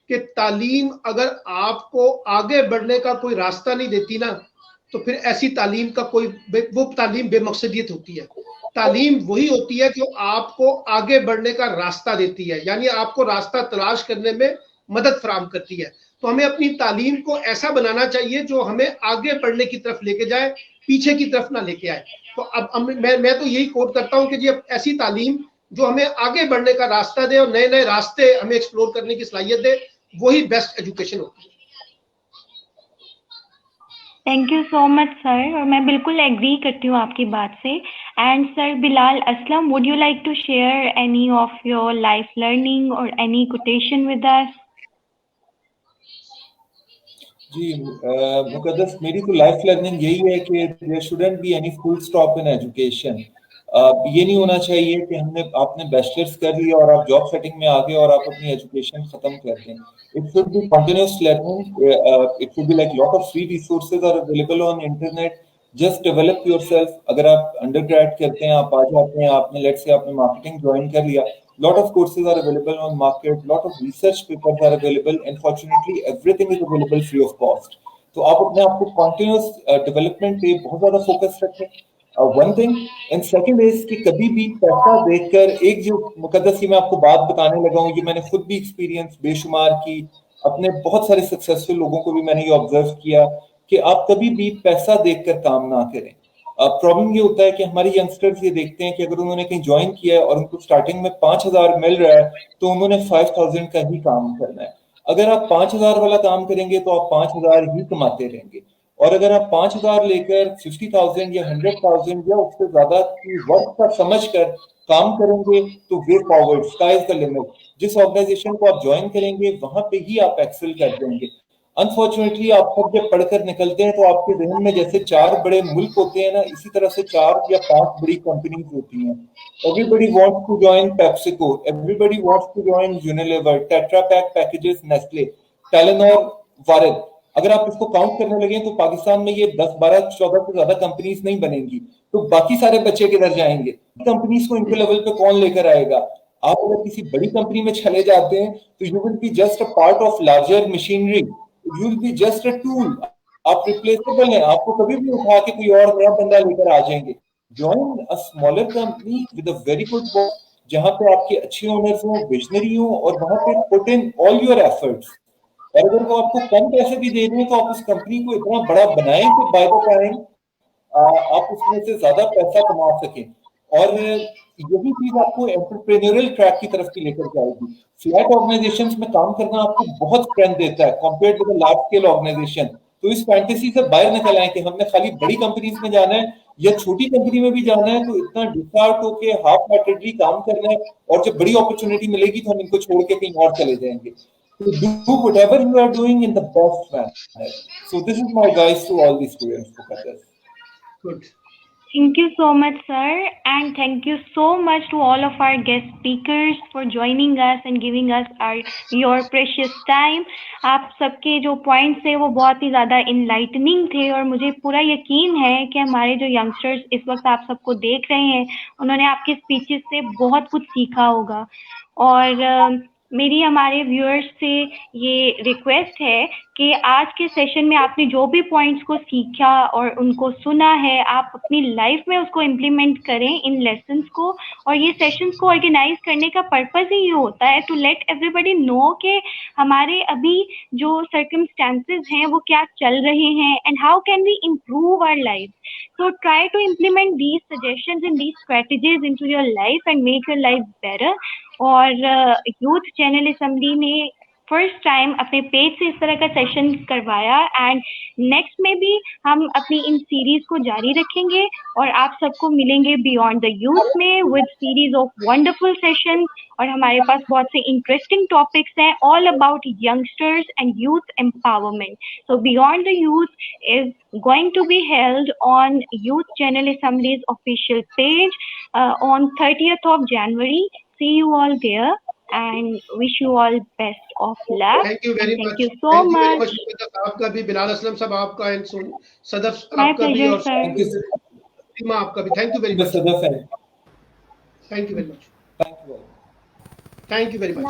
कि तालीम अगर आपको आगे बढ़ने का कोई रास्ता नहीं देती ना, तो फिर ऐसी तालीम का वो तालीम बेमकसदियत होती है। तालीम वही होती है जो आपको आगे बढ़ने का रास्ता देती है, यानी आपको रास्ता तलाश करने में मदद फराहम करती है। तो हमें अपनी तालीम को ऐसा बनाना चाहिए जो हमें आगे बढ़ने की तरफ लेके जाए, पीछे की तरफ ना लेके आए। तो अब मैं तो यही कोट करता हूँ कि जी अब ऐसी तालीम जो हमें आगे बढ़ने का रास्ता दे और नए नए रास्ते हमें एक्सप्लोर करने की सलाहियत दे, वही बेस्ट एजुकेशन होती है। Thank you so much sir, और मैं बिल्कुल एग्री करती हूँ आपकी बात से। And sir Bilal Aslam, would you like to share any of your life learning और एनी कोटेशन विद अस? जी मुकद्दस, मेरी तो लाइफ लर्निंग यही है कि there shouldn't be any full stop in education. ये नहीं होना चाहिए कि आपने बैचलर्स कर लिया और आप जॉब सेटिंग में आ गए और आप अपनी एजुकेशन खत्म कर दें। It should be continuous learning. It should be like lot of free resources are available on internet. Just develop yourself. अगर आप अंडरग्रेड करते हैं, आप आ जाते हैं, आपने लेट्स से आपने मार्केटिंग ज्वाइन कर लिया, lot of courses are available on market, lot of research papers are available, and fortunately everything is available free of cost. तो आप अपने आप को continuous development पे बहुत ज़्यादा focus रखें। one thing, and second is कि कभी भी पैसा देखकर, एक जो मुकद्दस मैं आपको बात बताने लगा हूँ, ये मैंने खुद भी एक्सपीरियंस बेशुमार की, अपने बहुत सारे सक्सेसफुल लोगों को भी मैंने ये ऑब्जर्व किया कि आप कभी भी पैसा देखकर काम ना करें। प्रॉब्लम ये होता है कि हमारे यंगस्टर्स ये देखते हैं कि अगर उन्होंने कहीं ज्वाइन किया है और उनको स्टार्टिंग में 5,000 मिल रहा है तो उन्होंने 5,000 का ही काम करना है। अगर आप 5,000 वाला काम करेंगे तो आप 5,000 ही कमाते रहेंगे, और अगर आप 5,000 लेकर 50,000 या 100,000 या उससे ज्यादा की वर्क का समझ कर काम करेंगे तो way forward, sky is the limit. जिस ऑर्गेनाइजेशन को आप ज्वाइन करेंगे वहां पे ही आप एक्सेल कर देंगे। अनफॉर्चुनेटली आप सब जब पढ़कर निकलते हैं तो आपके जहन में जैसे 4 बड़े मुल्क होते हैं ना, इसी तरह से 4 या 5 बड़ी कंपनीज होती हैं। Everybody wants to join PepsiCo, everybody wants to join Unilever, Tetra Pak packages, Nestle, Telenor, Warren. अगर आप इसको काउंट करने लगे तो पाकिस्तान में ये 10, 12, 14 से ज्यादा कंपनीज नहीं बनेंगी। तो बाकी सारे बच्चे किधर जाएंगे? कंपनीज को इनके लेवल पे कौन लेकर आएगा? आप अगर किसी बड़ी कंपनी में चले जाते हैं तो you will be just a part of larger machinery, you will be just a tool. आप रिप्लेसेबल हैं, आपको कभी भी उठा के कोई और नया बंदा लेकर आ जाएंगे। Join a smaller company with a very good boss, जहां पे आपके अच्छे ओनर्स हो, विजनरी हो, और वहां पे put in all your efforts. और अगर वो आपको कम पैसे भी दे रहे हैं तो आप उस कंपनी को इतना बड़ा बनाएं कि बाय द टाइम आप उसमें से ज्यादा पैसा कमा सकें। और यही चीज आपको एंटरप्रेन्योरियल ट्रैक की तरफ की लेकर जाएगी। फ्लैट ऑर्गेनाइजेशंस में काम करना आपको बहुत स्ट्रेंथ देता है compared with large scale organization. तो इस फैंटेसी से बाहर निकल आए कि हमने खाली बड़ी कंपनीज में जाना है या छोटी कंपनी में भी जाना है, तो इतना डिस्टार्ट होके हाफ हार्टेडली काम करना है, और जब बड़ी अपॉर्चुनिटी मिलेगी तो हम इनको छोड़ के कहीं और चले जाएंगे। So do whatever you are doing in the best manner. So this is my advice to all the students. Good. Thank you so much, sir, and thank you so much to all of our guest speakers for joining us and giving us your precious time. आप सबके जो points थे वो बहुत ही ज़्यादा enlightening थे, और मुझे पूरा यकीन है कि हमारे जो youngsters इस वक्त आप सबको देख रहे हैं, उन्होंने आपके speeches से बहुत कुछ सीखा होगा। और मेरी हमारे व्यूअर्स से ये रिक्वेस्ट है कि आज के सेशन में आपने जो भी पॉइंट्स को सीखा और उनको सुना है, आप अपनी लाइफ में उसको इम्प्लीमेंट करें इन लेसन्स को। और ये सेशंस को ऑर्गेनाइज करने का पर्पस ही ये होता है टू लेट एवरीबडी नो कि हमारे अभी जो सर्कमस्टेंसेस हैं वो क्या चल रहे हैं, and how can we improve our life. So try to implement these suggestions and these strategies into your life and make your life better. और यूथ चैनल असेंबली ने फर्स्ट टाइम अपने पेज से इस तरह का सेशन करवाया, and next में भी हम अपनी इन सीरीज को जारी रखेंगे और आप सबको मिलेंगे बियॉन्ड द यूथ में with series of wonderful session. और हमारे पास बहुत से इंटरेस्टिंग टॉपिक्स हैं all about youngsters and youth empowerment. So beyond the youth is going to be held on Youth General Assembly's official page on 30th of January. See you all there. and wish you all best of luck. Thank you very And much. thank you so Thank you very much. much, मुसद्दक आपका भी, बिलाल असलम साहब आपका, and Sadaf My आपका भी, pleasure, और sir. Thank you, sir. सीमा आपका भी. Thank you very much. Sadaf, and Thank you very much. thank you all. Thank you very much.